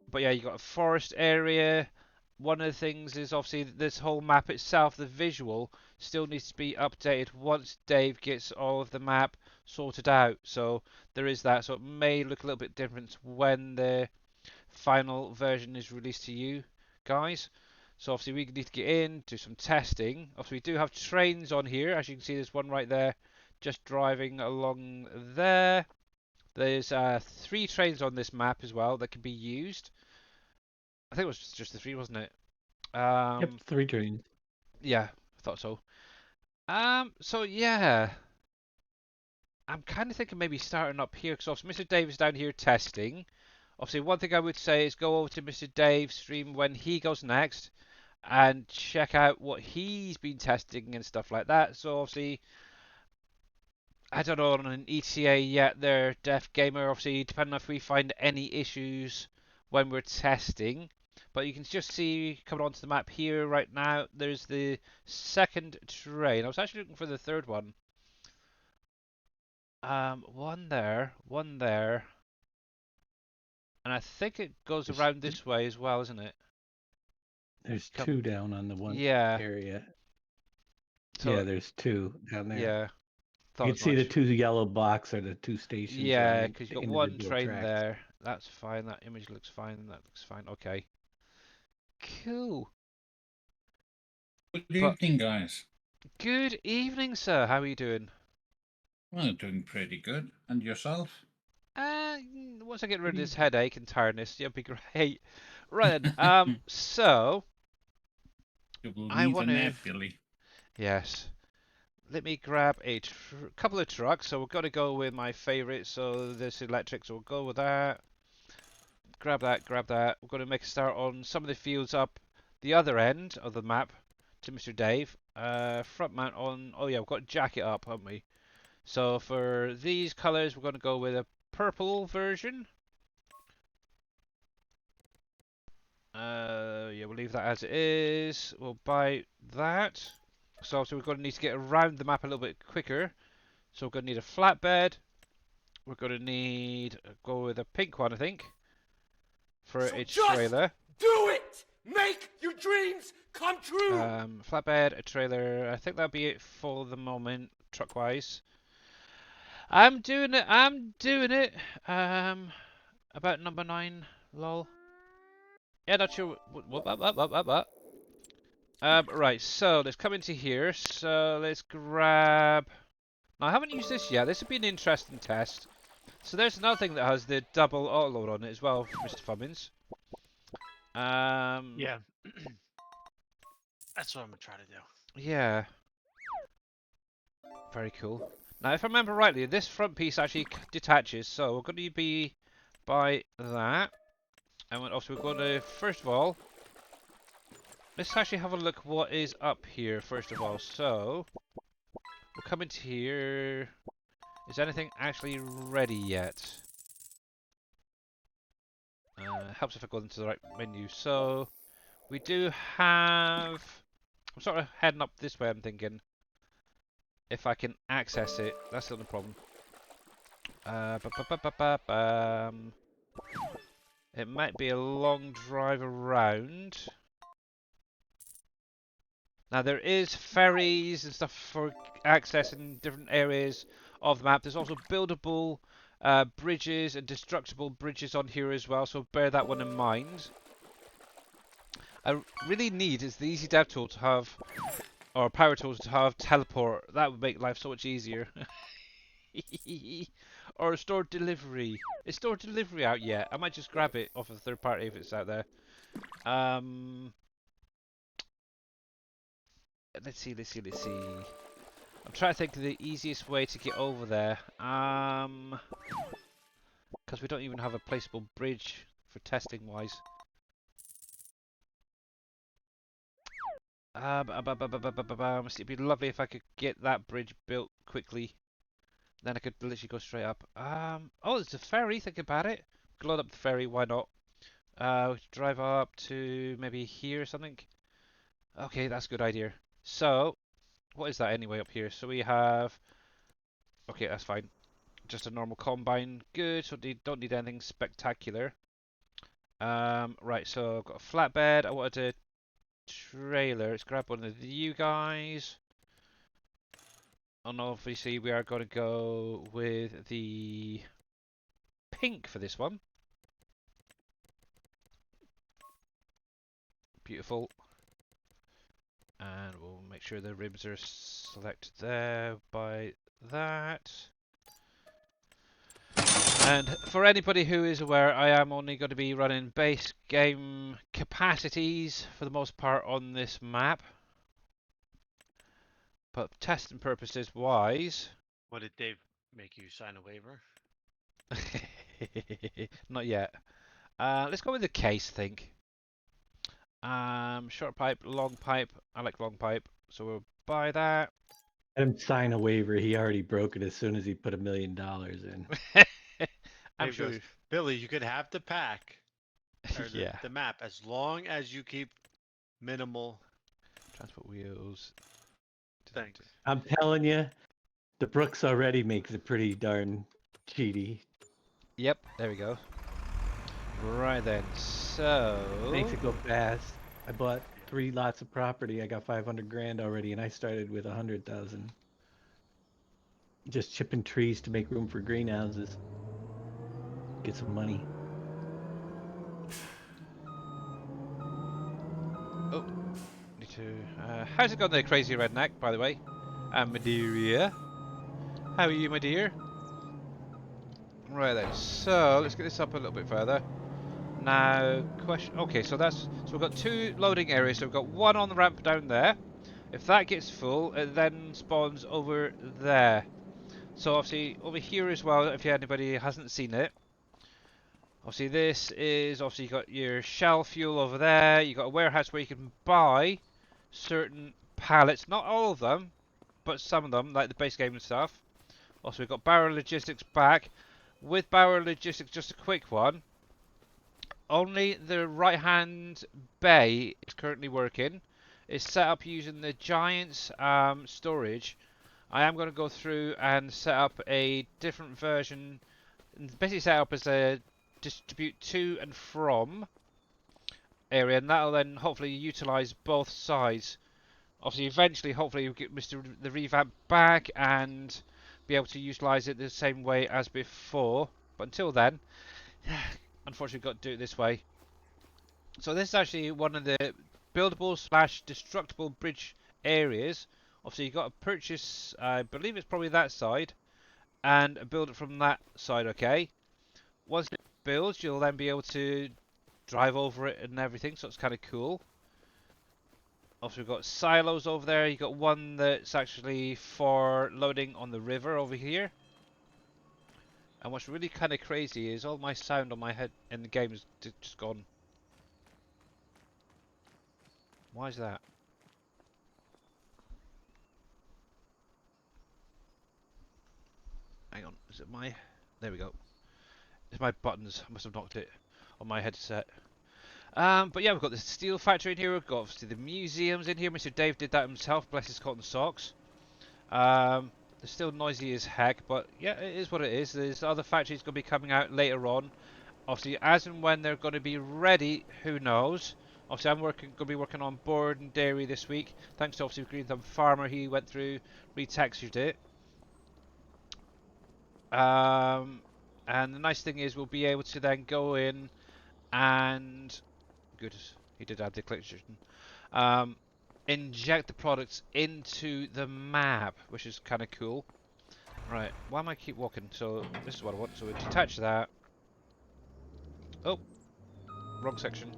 But yeah, you got a forest area. One of the things is obviously this whole map itself, the visual, still needs to be updated once Dave gets all of the map sorted out. So there is that. So it may look a little bit different when the final version is released to you guys. So obviously we need to get in, do some testing. Obviously we do have trains on here. As you can see, there's one right there just driving along there. There's 3 trains on this map as well that can be used. I think it was just the 3, wasn't it? Yep, 3 trains. Yeah, I thought so. So yeah, I'm kind of thinking maybe starting up here because obviously Mr. Dave is down here testing. Obviously, one thing I would say is go over to Mr. Dave's stream when he goes next and check out what he's been testing and stuff like that. So obviously, I don't know on an ETA yet there, Deaf Gamer, obviously, depending on if we find any issues when we're testing. But you can just see coming onto the map here right now, there's the second train. I was actually looking for the third one. One there. And I think it goes There's, around this way as well, isn't it? there's Come, 2 down on the one yeah. area. So Yeah, there's 2 down there. yeah, You thought can as see the much. 2 yellow blocks are the 2 stations Yeah, running because the you've got one individual train tracks. there. That's fine. That image looks fine. That looks fine. Okay. Cool. Good But evening, guys. good evening, sir. How are you doing? Well, doing pretty good. And yourself? Once I get rid of Good this evening. headache and tiredness, you'll be great. Right then. So You will I need a want to. nap, Billy. Yes. Let me grab a couple of trucks. So we've got to go with my favourite. So this electric. So we'll go with that. Grab that. Grab that. We're going to make a start on some of the fields up the other end of the map to Mr. Dave. Front mount on. Oh yeah, we've got jacket up, haven't we? So for these colours, we're going to go with a purple version. Yeah, we'll leave that as it is. We'll buy that. So obviously we're going to need to get around the map a little bit quicker. So we're going to need a flatbed. We're going to need go with a pink one, I think, for So a just trailer. do it! Make your dreams come true! Flatbed, a trailer. I think that'll be it for the moment, truck-wise. I'm doing it. I'm doing it. About number 9, lol. Yeah, not sure. What? Right. So let's come into here. So let's grab. Now I haven't used this yet. This would be an interesting test. So there's another thing that has the double autoload on it as well, Mr. Fummins. Yeah. That's what I'm gonna try to do. Yeah. Very cool. Now, if I remember rightly, this front piece actually detaches, so we're going to be by that. And also we're going to, first of all, let's actually have a look what is up here, first of all. So, we'll come into here. Is anything actually ready yet? Helps if I go into the right menu. So, we do have... I'm sort of heading up this way, I'm thinking. If I can access it, that's not the problem. It might be a long drive around. Now there is ferries and stuff for accessing different areas of the map. There's also buildable bridges and destructible bridges on here as well, so bear that one in mind. I really need is the easy dev tool to have, or power tools to have teleport. That would make life so much easier. Or store delivery. Is store delivery out yet? I might just grab it off of a third party if it's out there. Let's see. I'm trying to think of the easiest way to get over there. Because we don't even have a placeable bridge for testing wise. It'd be lovely if I could get that bridge built quickly. Then I could literally go straight up. Oh, there's a ferry. Think about it. Load up the ferry. Why not? We could drive up to maybe here or something. Okay, that's a good idea. So, what is that anyway up here? So we have. Okay, that's fine. Just a normal combine. Good. So don't need anything spectacular. Right. So I've got a flatbed. I wanted a trailer. Let's grab one of you guys. And obviously we are going to go with the pink for this one. Beautiful. And we'll make sure the ribs are selected there by that. And for anybody who is aware, I am only going to be running base game capacities for the most part on this map. But testing purposes wise... What did Dave make you sign a waiver? Not yet. Let's go with the case, I think. Short pipe, long pipe. I like long pipe, so we'll buy that. Let him sign a waiver. He already broke it as soon as he put $1 million in. I'm Dave sure. goes, Billy, you could have the pack or Yeah. the map as long as you keep minimal Transport wheels. things. I'm telling you, the Brooks already makes it pretty darn cheaty. Yep, there we go. Right then, so... Makes it go fast. I bought 3 lots of property. I got 500 grand already, and I started with 100,000. Just chipping trees to make room for greenhouses. Get some money. Oh, need to... how's it going there, Crazy Redneck, by the way? And Madeira. How are you, my dear? Right then, so let's get this up a little bit further. Now, question... Okay, so we've got 2 loading areas. So we've got one on the ramp down there. If that gets full, it then spawns over there. So obviously, over here as well, if anybody hasn't seen it. Obviously, this is... Obviously, you got your shell fuel over there. You got a warehouse where you can buy certain pallets. Not all of them, but some of them, like the base game and stuff. Also, we've got Barrow Logistics back. With Barrow Logistics, just a quick one. Only the right-hand bay is currently working. It's set up using the Giants storage. I am going to go through and set up a different version. Basically set up as a distribute to and from area, and that'll then hopefully utilise both sides. Obviously, eventually, hopefully, we'll get the revamp back and be able to utilise it the same way as before. But until then, unfortunately, we've got to do it this way. So this is actually one of the buildable / destructible bridge areas. Obviously, you've got to purchase, I believe it's probably that side, and build it from that side, okay? Once it builds, you'll then be able to drive over it and everything, so it's kind of cool. Also, we've got silos over there. You've got one that's actually for loading on the river over here. And what's really kind of crazy is all my sound on my head in the game is just gone. Why is that? Hang on, is it my... There we go. It's my buttons. I must have knocked it on my headset. But yeah, we've got the steel factory in here. We've got obviously the museums in here. Mr. Dave did that himself. Bless his cotton socks. It's still noisy as heck, but yeah, it is what it is. There's other factories going to be coming out later on. Obviously, as and when they're going to be ready, who knows? Obviously, I'm going to be working on board and dairy this week. Thanks to obviously Green Thumb Farmer, he went through, retextured it. And the nice thing is we'll be able to then go in and good. He did add the collection. Inject the products into the map, which is kind of cool. Right, why am I keep walking? So this is what I want. So we detach that. Oh, wrong section.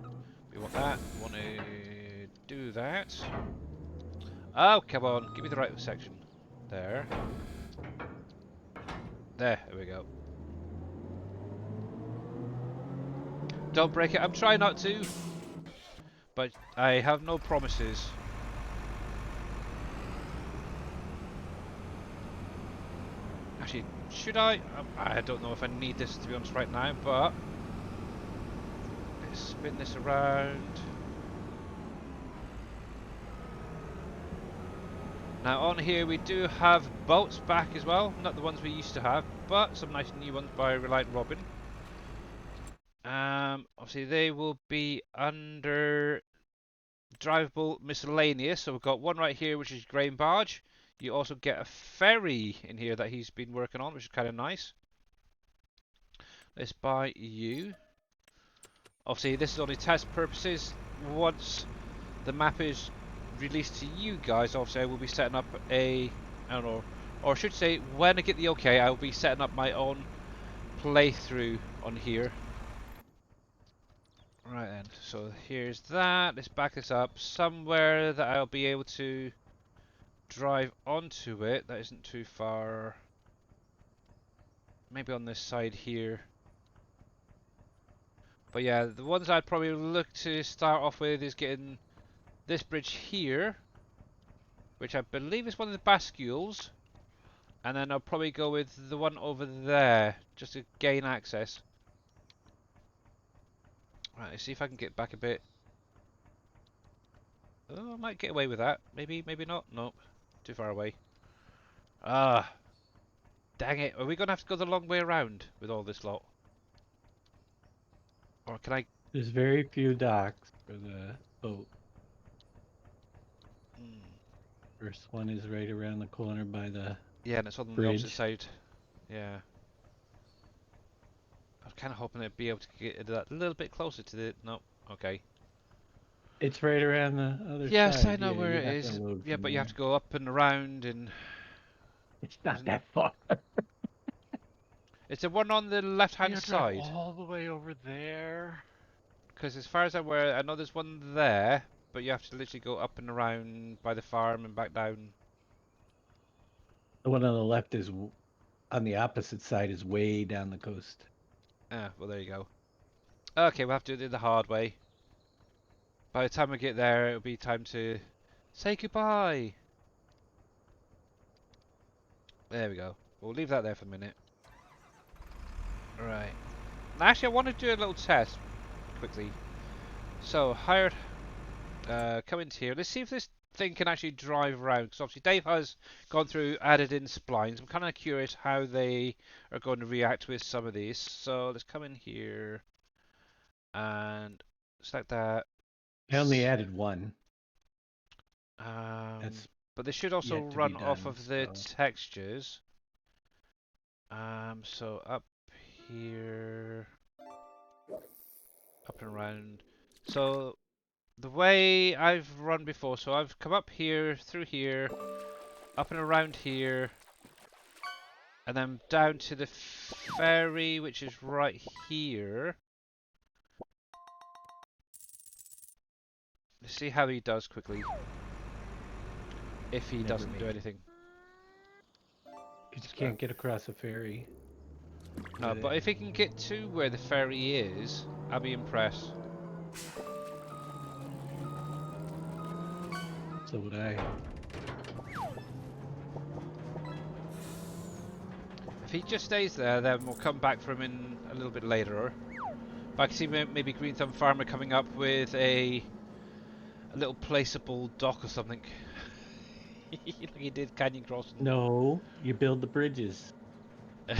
We want that. We want to do that. Oh, come on. Give me the right section. There. There we go. Don't break it. I'm trying not to. But I have no promises. Actually, should I? I don't know if I need this to be honest right now, but let's spin this around. Now on here we do have boats back as well, not the ones we used to have, but some nice new ones by Reliant Robin. Obviously they will be under drivable miscellaneous, so we've got one right here which is grain barge. You also get a ferry in here that he's been working on, which is kind of nice. Let's buy you. Obviously this is only test purposes. Once the map is released to you guys, obviously I will be setting up a, I don't know, or I should say when I get the okay, I will be setting up my own playthrough on here. Right then, so here's that. Let's back this up somewhere that I'll be able to drive onto it. That isn't too far. Maybe on this side here. But yeah, the ones I'd probably look to start off with is getting this bridge here, which I believe is one of the bascules. And then I'll probably go with the one over there, just to gain access. Right, let's see if I can get back a bit. Oh, I might get away with that. Maybe, maybe not. Nope. Too far away. Ah, dang it. Are we going to have to go the long way around with all this lot? Or can I... There's very few docks for the boat. Hmm. First one is right around the corner by the Yeah, and it's on the opposite bridge. side. Yeah. I was kind of hoping I'd be able to get that a little bit closer to the... Nope. Okay. It's right around the other Yes, I side. know Yeah, where you're it not gonna is. load Yeah, from but you have there. to go up and around and... It's not Isn't... that far. It's the one on the left-hand You drive side. all the way over there. Because as far as I'm aware, I know there's one there, but you have to literally go up and around by the farm and back down. The one on the left is on the opposite side is way down the coast. Ah, well there you go. Okay, we'll have to do it the hard way. By the time we get there, it'll be time to say goodbye. There we go. We'll leave that there for a minute. Right. Actually, I want to do a little test quickly. So, hired. Come into here. Let's see if this thing can actually drive around. Because obviously Dave has gone through, added in splines. I'm kind of curious how they are going to react with some of these. So let's come in here and select that. I only added one. Um, That's but they should also yet to be run off done. of the So textures. So up here, up and around. So the way I've run before, so I've come up here, through here, up and around here, and then down to the ferry, which is right here. Let's see how he does quickly. If he never doesn't make do it. anything. Because you can't get across a ferry. No, with but it. if he can get to where the ferry is, I'll be impressed. So would I. If he just stays there, then we'll come back for him in a little bit later. But I can see maybe Green Thumb Farmer coming up with a little placeable dock or something. Like he did Canyon Crossing. No, you build the bridges. Ah,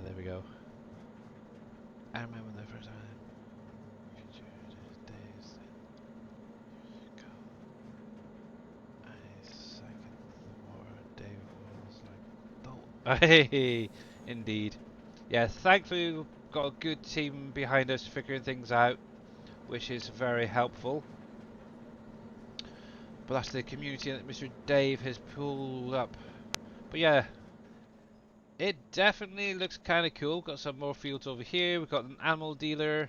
there we go. I remember the first time. Days ago. Hey, indeed. Yeah, thankfully we've got a good team behind us figuring things out, which is very helpful. But that's the community that Mr. Dave has pulled up. But yeah, it definitely looks kind of cool. Got some more fields over here. We've got an animal dealer.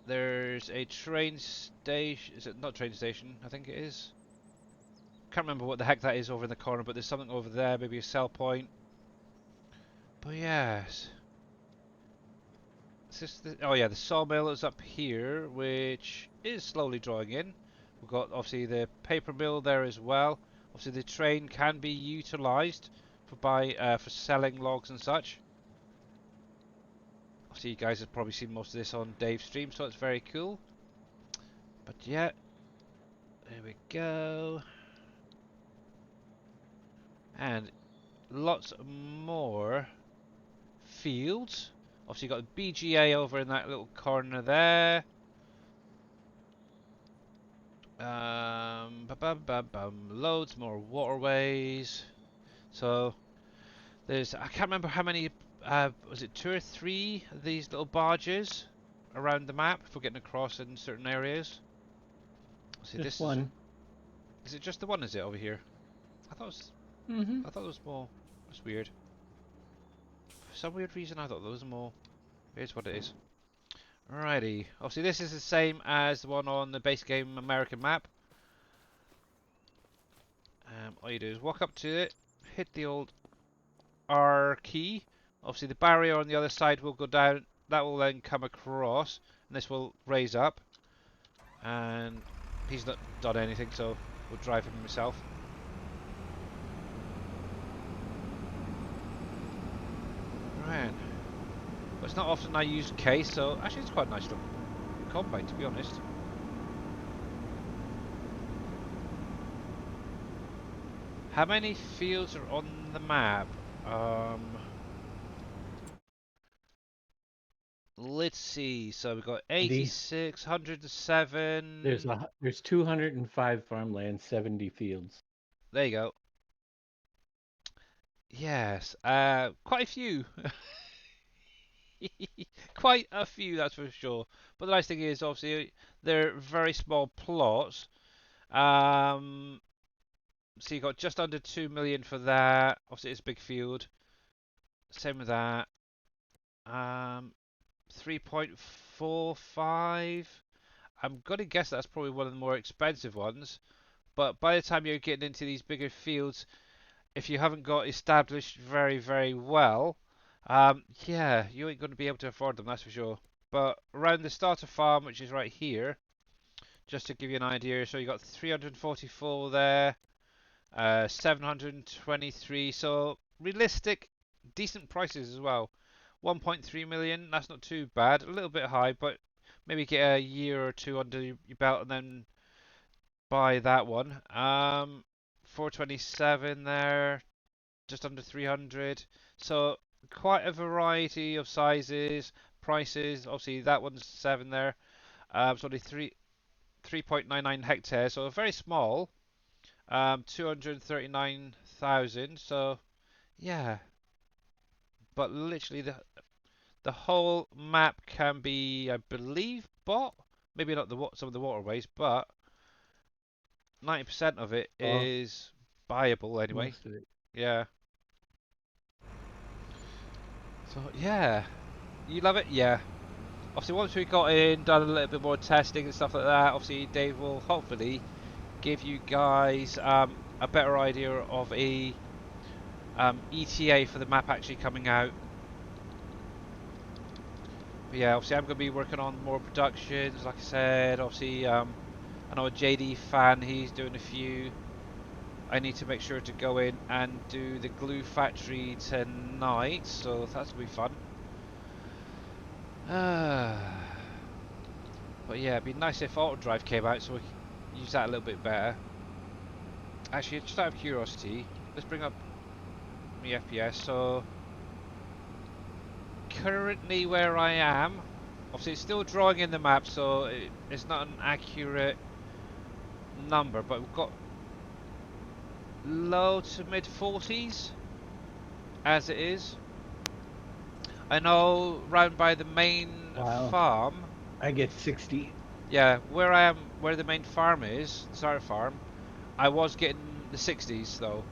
There's a train station. Is it not train station? I think it is. Can't remember what the heck that is over in the corner, but there's something over there. Maybe a sell point. But yes. Oh yeah, the sawmill is up here, which is slowly drawing in. We've got obviously the paper mill there as well. Obviously the train can be utilised for selling logs and such. Obviously you guys have probably seen most of this on Dave's stream, so it's very cool. But yeah, there we go. And lots more fields. Obviously you got the BGA over in that little corner there. Loads more waterways. So there's, I can't remember how many, was it 2 or 3 of these little barges around the map for getting across in certain areas? See, Just this one. is it just the one? Is it over here? I thought it was, Mm-hmm. I thought it was more. That's weird. For some weird reason, I thought there was more. Here's what it is. Alrighty. Obviously, this is the same as the one on the base game American map. All you do is walk up to it, hit the old R key. Obviously, the barrier on the other side will go down. That will then come across, and this will raise up. And he's not done anything, so we'll drive him himself. Right. But it's not often I use case, so actually it's quite a nice looking combine, to be honest. How many fields are on the map? Let's see. So we've got 86, 107. There's 205 farmland, 70 fields. There you go. Yes, quite a few. Quite a few, that's for sure. But the nice thing is, obviously, they're very small plots. So you got just under 2 million for that. Obviously, it's a big field. Same with that. 3.45. I'm gonna guess that's probably one of the more expensive ones. But by the time you're getting into these bigger fields, if you haven't got established very, very well, yeah, you ain't going to be able to afford them, that's for sure. But around the starter farm, which is right here, just to give you an idea, so you got 344 there, 723, so realistic, decent prices as well. 1.3 million, that's not too bad, a little bit high, but maybe get a year or two under your belt and then buy that one. 427 there, just under 300. So quite a variety of sizes, prices. Obviously that one's 7 there. It's only 3.99 hectares, so very small. 239,000. So yeah, but literally the whole map can be, I believe, bought. Maybe not some of the waterways, but 90% of it is buyable anyway. Most of it. Yeah. So yeah, you love it? Yeah. Obviously once we got in, done a little bit more testing and stuff like that, obviously Dave will hopefully give you guys a better idea of a ETA for the map actually coming out. But yeah, obviously I'm going to be working on more productions, like I said. Obviously I know a JD fan, he's doing a few. I need to make sure to go in and do the glue factory tonight, so that's going to be fun. But yeah, it'd be nice if auto drive came out so we could use that a little bit better. Actually, just out of curiosity, let's bring up my FPS. So currently where I am, obviously it's still drawing in the map, so it's not an accurate number, but we've got low to mid 40s as it is. I know round by the main Wow. farm. I get 60. Yeah, where I am, where the main farm is, the start farm. I was getting the 60s though.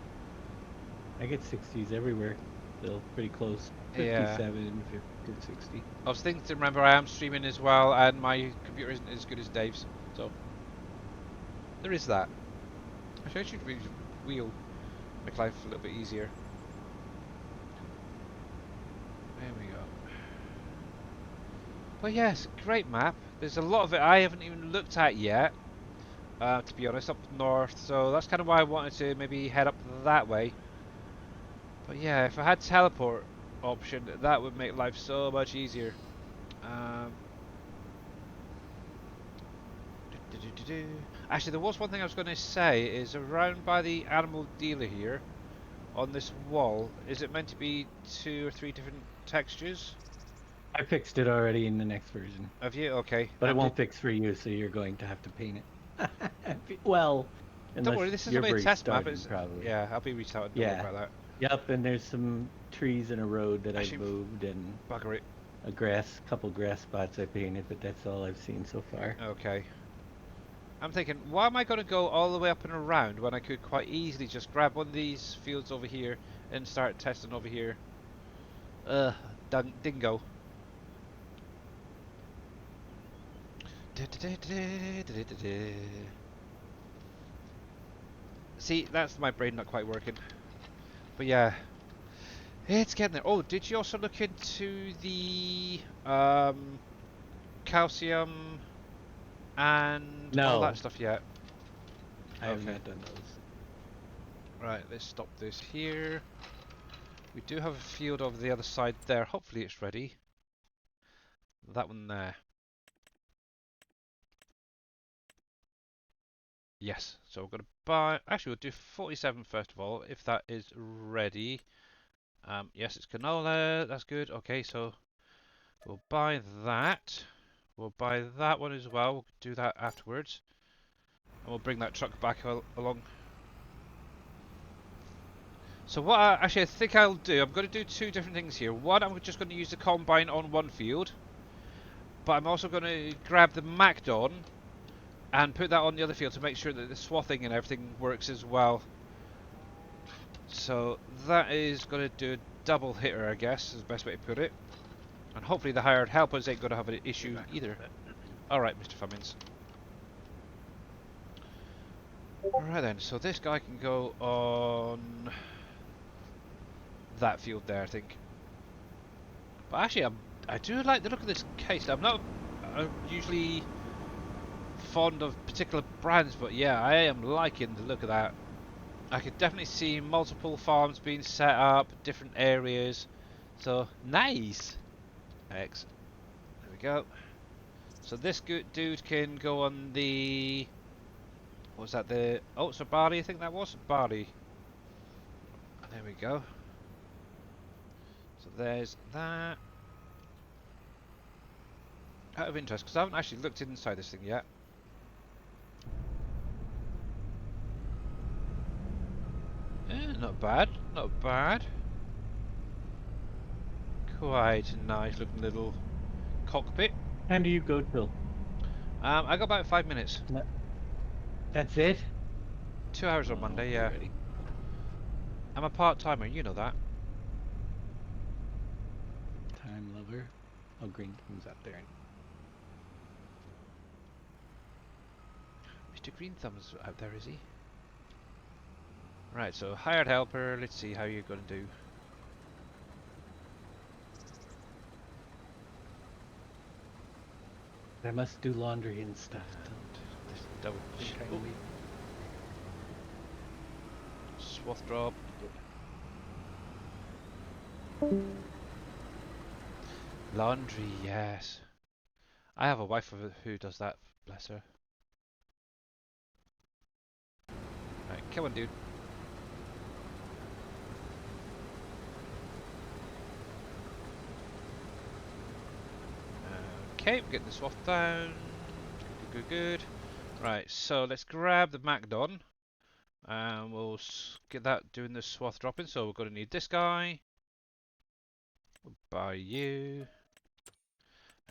I get 60s everywhere. Still pretty close. Yeah. 57, 50 to 60. I was thinking to remember I am streaming as well, and my computer isn't as good as Dave's, so there is that. Actually, I should wheel, make life a little bit easier. There we go. But yes, great map. There's a lot of it I haven't even looked at yet, to be honest, up north. So that's kind of why I wanted to maybe head up that way. But yeah, if I had teleport option, that would make life so much easier. Actually, there was one thing I was going to say, is around by the animal dealer here, on this wall, is it meant to be 2 or 3 different textures? I fixed it already in the next version. Have you? Okay. But it won't fix for you, so you're going to have to paint it. Well, Don't unless worry, this is you're only a test map. restarting, probably. Yeah, I'll be restarting. Don't worry Yeah. about that. Yep, and there's some trees in a road that Actually, I've moved, and bugger it. a couple grass spots I painted, but that's all I've seen so far. Okay. I'm thinking, why am I going to go all the way up and around when I could quite easily just grab one of these fields over here and start testing over here? Dingo. See, that's my brain not quite working. But yeah, it's getting there. Oh, did you also look into the calcium and all that stuff yet? I have not done those. Right, let's stop this here. We do have a field over the other side there. Hopefully it's ready. That one there. Yes, so we're going to buy... Actually, we'll do 47 first of all, if that is ready. Yes, it's canola. That's good. Okay, so we'll buy that. We'll buy that one as well. We'll do that afterwards. And we'll bring that truck back along. So what I think I'll do, I'm going to do 2 different things here. One, I'm just going to use the combine on one field. But I'm also going to grab the Macdon and put that on the other field to make sure that the swathing and everything works as well. So that is going to do a double hitter, I guess, is the best way to put it. And hopefully the hired helpers ain't going to have an issue either. Alright, Mr. Fummins. Alright then, so this guy can go on that field there, I think. But actually, I do like the look of this case. I'm not usually fond of particular brands, but yeah, I am liking the look of that. I could definitely see multiple farms being set up, different areas. So, nice! X. There we go. So this good dude can go on the... What was that? Oh, it's a barley, I think that was? Barley. There we go. So there's that. Out of interest, because I haven't actually looked inside this thing yet. Not bad, not bad. Quite a nice looking little cockpit. And do you go till? I got about 5 minutes. That's it? 2 hours on Monday, yeah. Already. I'm a part-timer, you know that. Time lover. Oh, green comes out there. Mr. Green Thumb's out there, is he? Right, so hired helper, let's see how you're going to do. I must do laundry and stuff. Just double check. Swath drop. Laundry, yes. I have a wife who does that, bless her. Right, come on, dude. Okay, we're getting the swath down. Good. Right, so let's grab the Macdon. And we'll get that doing the swath dropping. So we're going to need this guy. We'll buy you.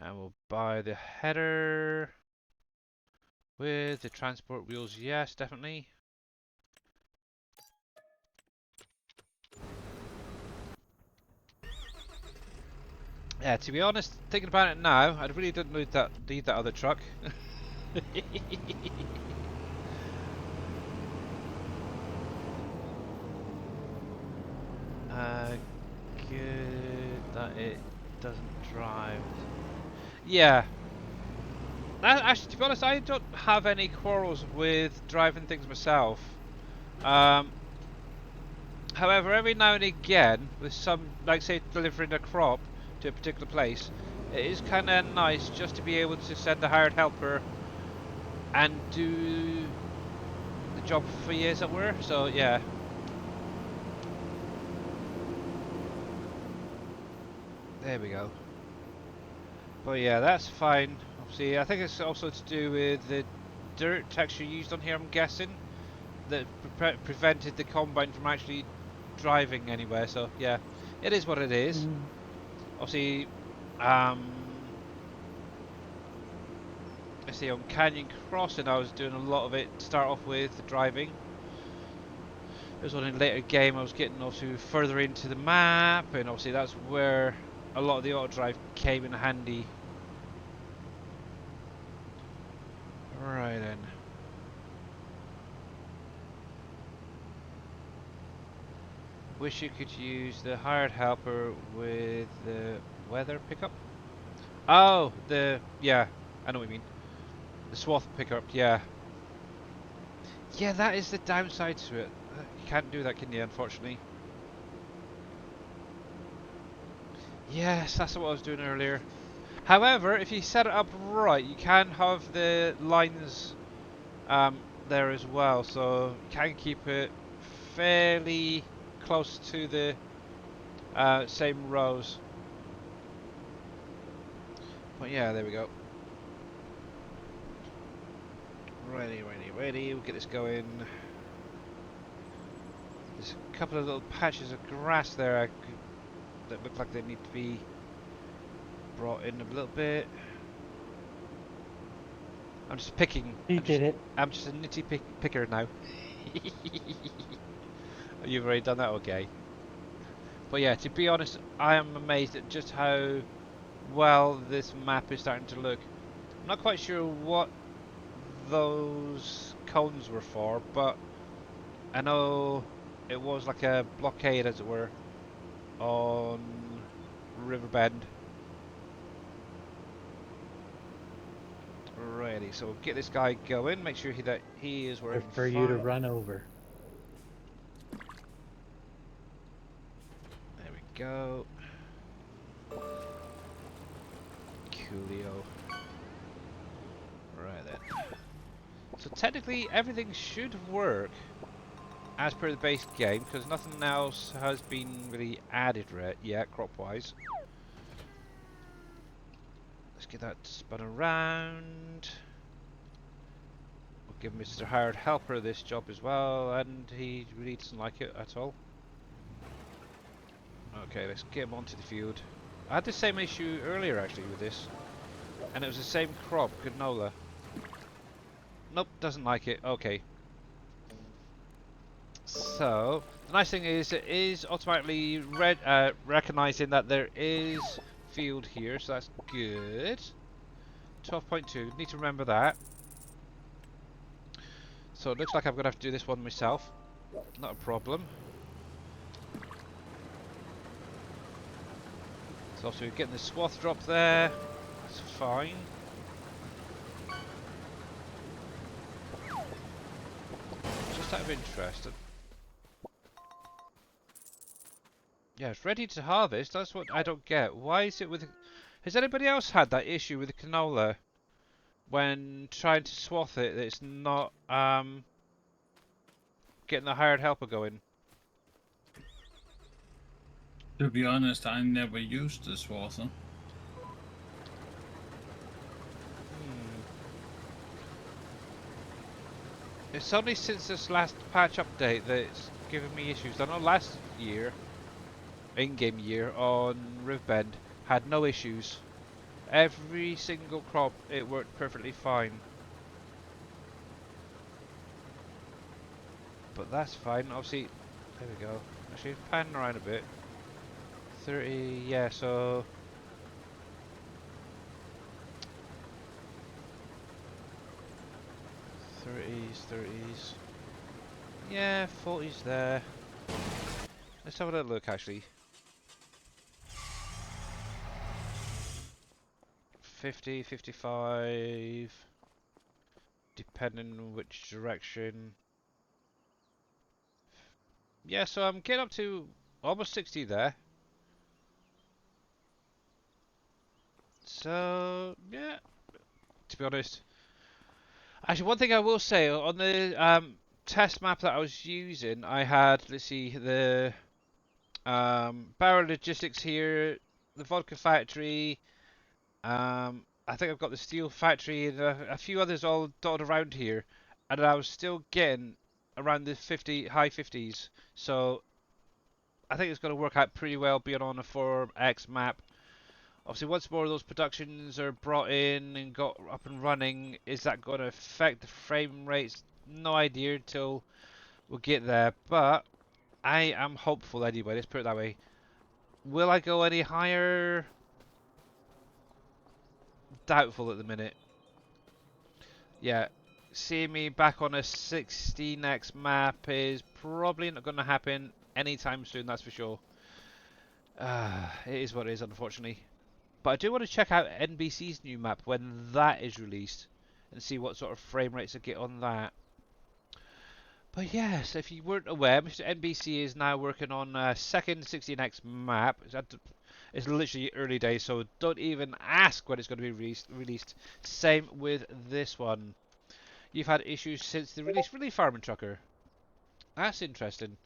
And we'll buy the header with the transport wheels. Yes, definitely. Yeah, to be honest, thinking about it now, I really didn't need that other truck. Good that it doesn't drive. Yeah. Actually, to be honest, I don't have any quarrels with driving things myself. However, every now and again, with some, like say, delivering a crop to a particular place, it is kind of nice just to be able to send a hired helper and do the job for you, as it were. So, yeah. There we go. But yeah, that's fine. Obviously, I think it's also to do with the dirt texture used on here, I'm guessing, that prevented the combine from actually driving anywhere. So, yeah, it is what it is. Obviously, I see on Canyon Crossing I was doing a lot of it to start off with, the driving. There's one in a later game I was getting also further into the map, and obviously that's where a lot of the auto drive came in handy. Right then. Wish you could use the hired helper with the weather pickup. Oh, yeah, I know what you mean. The swath pickup, yeah. Yeah, that is the downside to it. You can't do that, can you, unfortunately? Yes, that's what I was doing earlier. However, if you set it up right, you can have the lines there as well, so you can keep it fairly close to the same rows. But yeah, there we go. Ready. We'll get this going. There's a couple of little patches of grass there that look like they need to be brought in a little bit. I'm just picking. You did it. I'm just a nitty picker now. You've already done that, okay. But yeah, to be honest, I am amazed at just how well this map is starting to look. I'm not quite sure what those cones were for, but I know it was like a blockade, as it were, on Riverbend. Ready, so we'll get this guy going, make sure that he is working For fine. you to run over. There we go. Coolio. Right then. So technically everything should work as per the base game, because nothing else has been really added yet, crop-wise. Let's get that spun around. We'll give Mr. Hired Helper this job as well, and he really doesn't like it at all. Okay, let's get him onto the field. I had the same issue earlier actually with this, and it was the same crop, canola. Nope, doesn't like it. Okay. So, the nice thing is it is automatically recognizing that there is field here, so that's good. 12.2, need to remember that. So it looks like I'm going to have to do this one myself. Not a problem. So obviously we're getting the swath drop there. That's fine. Just out of interest. Yeah, it's ready to harvest. That's what I don't get. Why is it with... Has anybody else had that issue with the canola? When trying to swath it, it's not getting the hired helper going. To be honest, I never used this water. It's only since this last patch update that it's given me issues. I know last year in-game year on Riverbend had no issues. Every single crop, it worked perfectly fine. But that's fine. Obviously, there we go. Actually, panning around a bit. 30, yeah, so 30s. Yeah, 40s there. Let's have a little look actually. 50, 55, depending on which direction. Yeah, so I'm getting up to almost 60 there. So, yeah, to be honest. Actually, one thing I will say, on the test map that I was using, I had, let's see, the barrel logistics here, the vodka factory, I think I've got the steel factory and a few others all dotted around here, and I was still getting around the high 50s. So I think it's going to work out pretty well being on a 4X map. Obviously, once more of those productions are brought in and got up and running, is that going to affect the frame rates? No idea until we'll get there, but I am hopeful anyway. Let's put it that way. Will I go any higher? Doubtful at the minute. Yeah, seeing me back on a 16x map is probably not going to happen anytime soon, that's for sure. It is what it is, unfortunately. But I do want to check out NBC's new map when that is released and see what sort of frame rates I get on that. But yes, if you weren't aware, Mr. NBC is now working on a second 16x map. It's literally early days, so don't even ask when it's going to be released. Same with this one. You've had issues since the release. Really, Farming Trucker? That's interesting.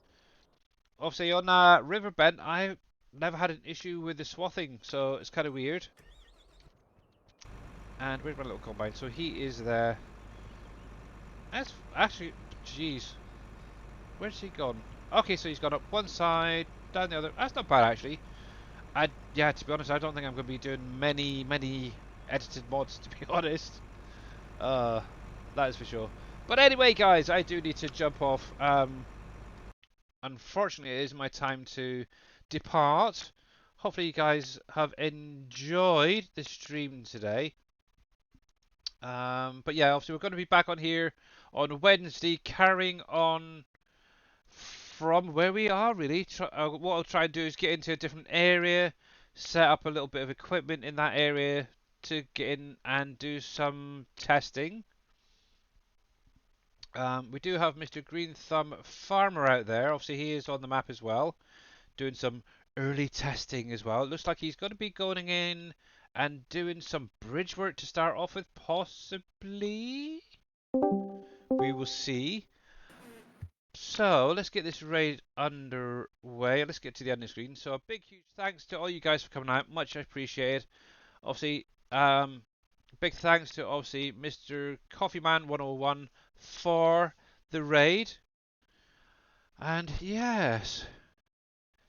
Obviously, on Riverbend, I never had an issue with the swathing, so it's kind of weird. And where's my little combine? So he is there. That's actually, jeez. Where's he gone? Okay, so he's gone up one side, down the other. That's not bad, actually. Yeah, to be honest, I don't think I'm going to be doing many edited mods, to be honest. That is for sure. But anyway, guys, I do need to jump off. Unfortunately, it is my time to depart. Hopefully, you guys have enjoyed the stream today. But yeah, obviously, we're going to be back on here on Wednesday, carrying on from where we are, really. What I'll try and do is get into a different area, set up a little bit of equipment in that area to get in and do some testing. We do have Mr. Green Thumb Farmer out there. Obviously, he is on the map as well, doing some early testing as well. It looks like he's going to be going in and doing some bridge work to start off with, possibly. We will see. So, let's get this raid underway. Let's get to the ending screen. So, a big, huge thanks to all you guys for coming out. Much appreciated. Obviously, big thanks to, obviously, Mr. Coffeeman101 for the raid. And yes,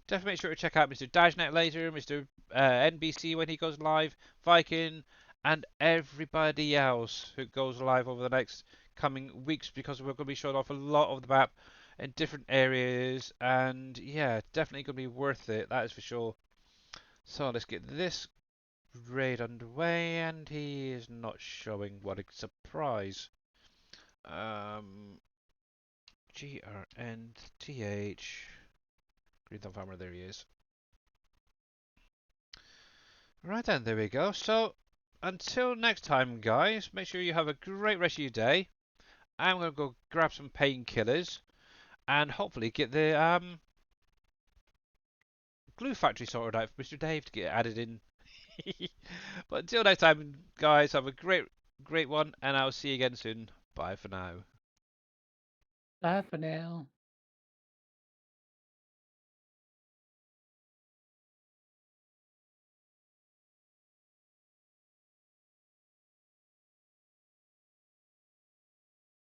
definitely make sure to check out Mr. Dajnet later, Mr. NBC when he goes live, Viking, and everybody else who goes live over the next coming weeks, because we're going to be showing off a lot of the map in different areas. And yeah, definitely going to be worth it, that is for sure. So let's get this raid underway, and he is not showing. What a surprise. GRNTH. Green Thumb Farmer, there he is. Right then, there we go. So, until next time, guys, make sure you have a great rest of your day. I'm going to go grab some painkillers and hopefully get the glue factory sorted out for Mr. Dave to get added in. But until next time, guys, have a great one, and I'll see you again soon. Bye for now. Bye for now.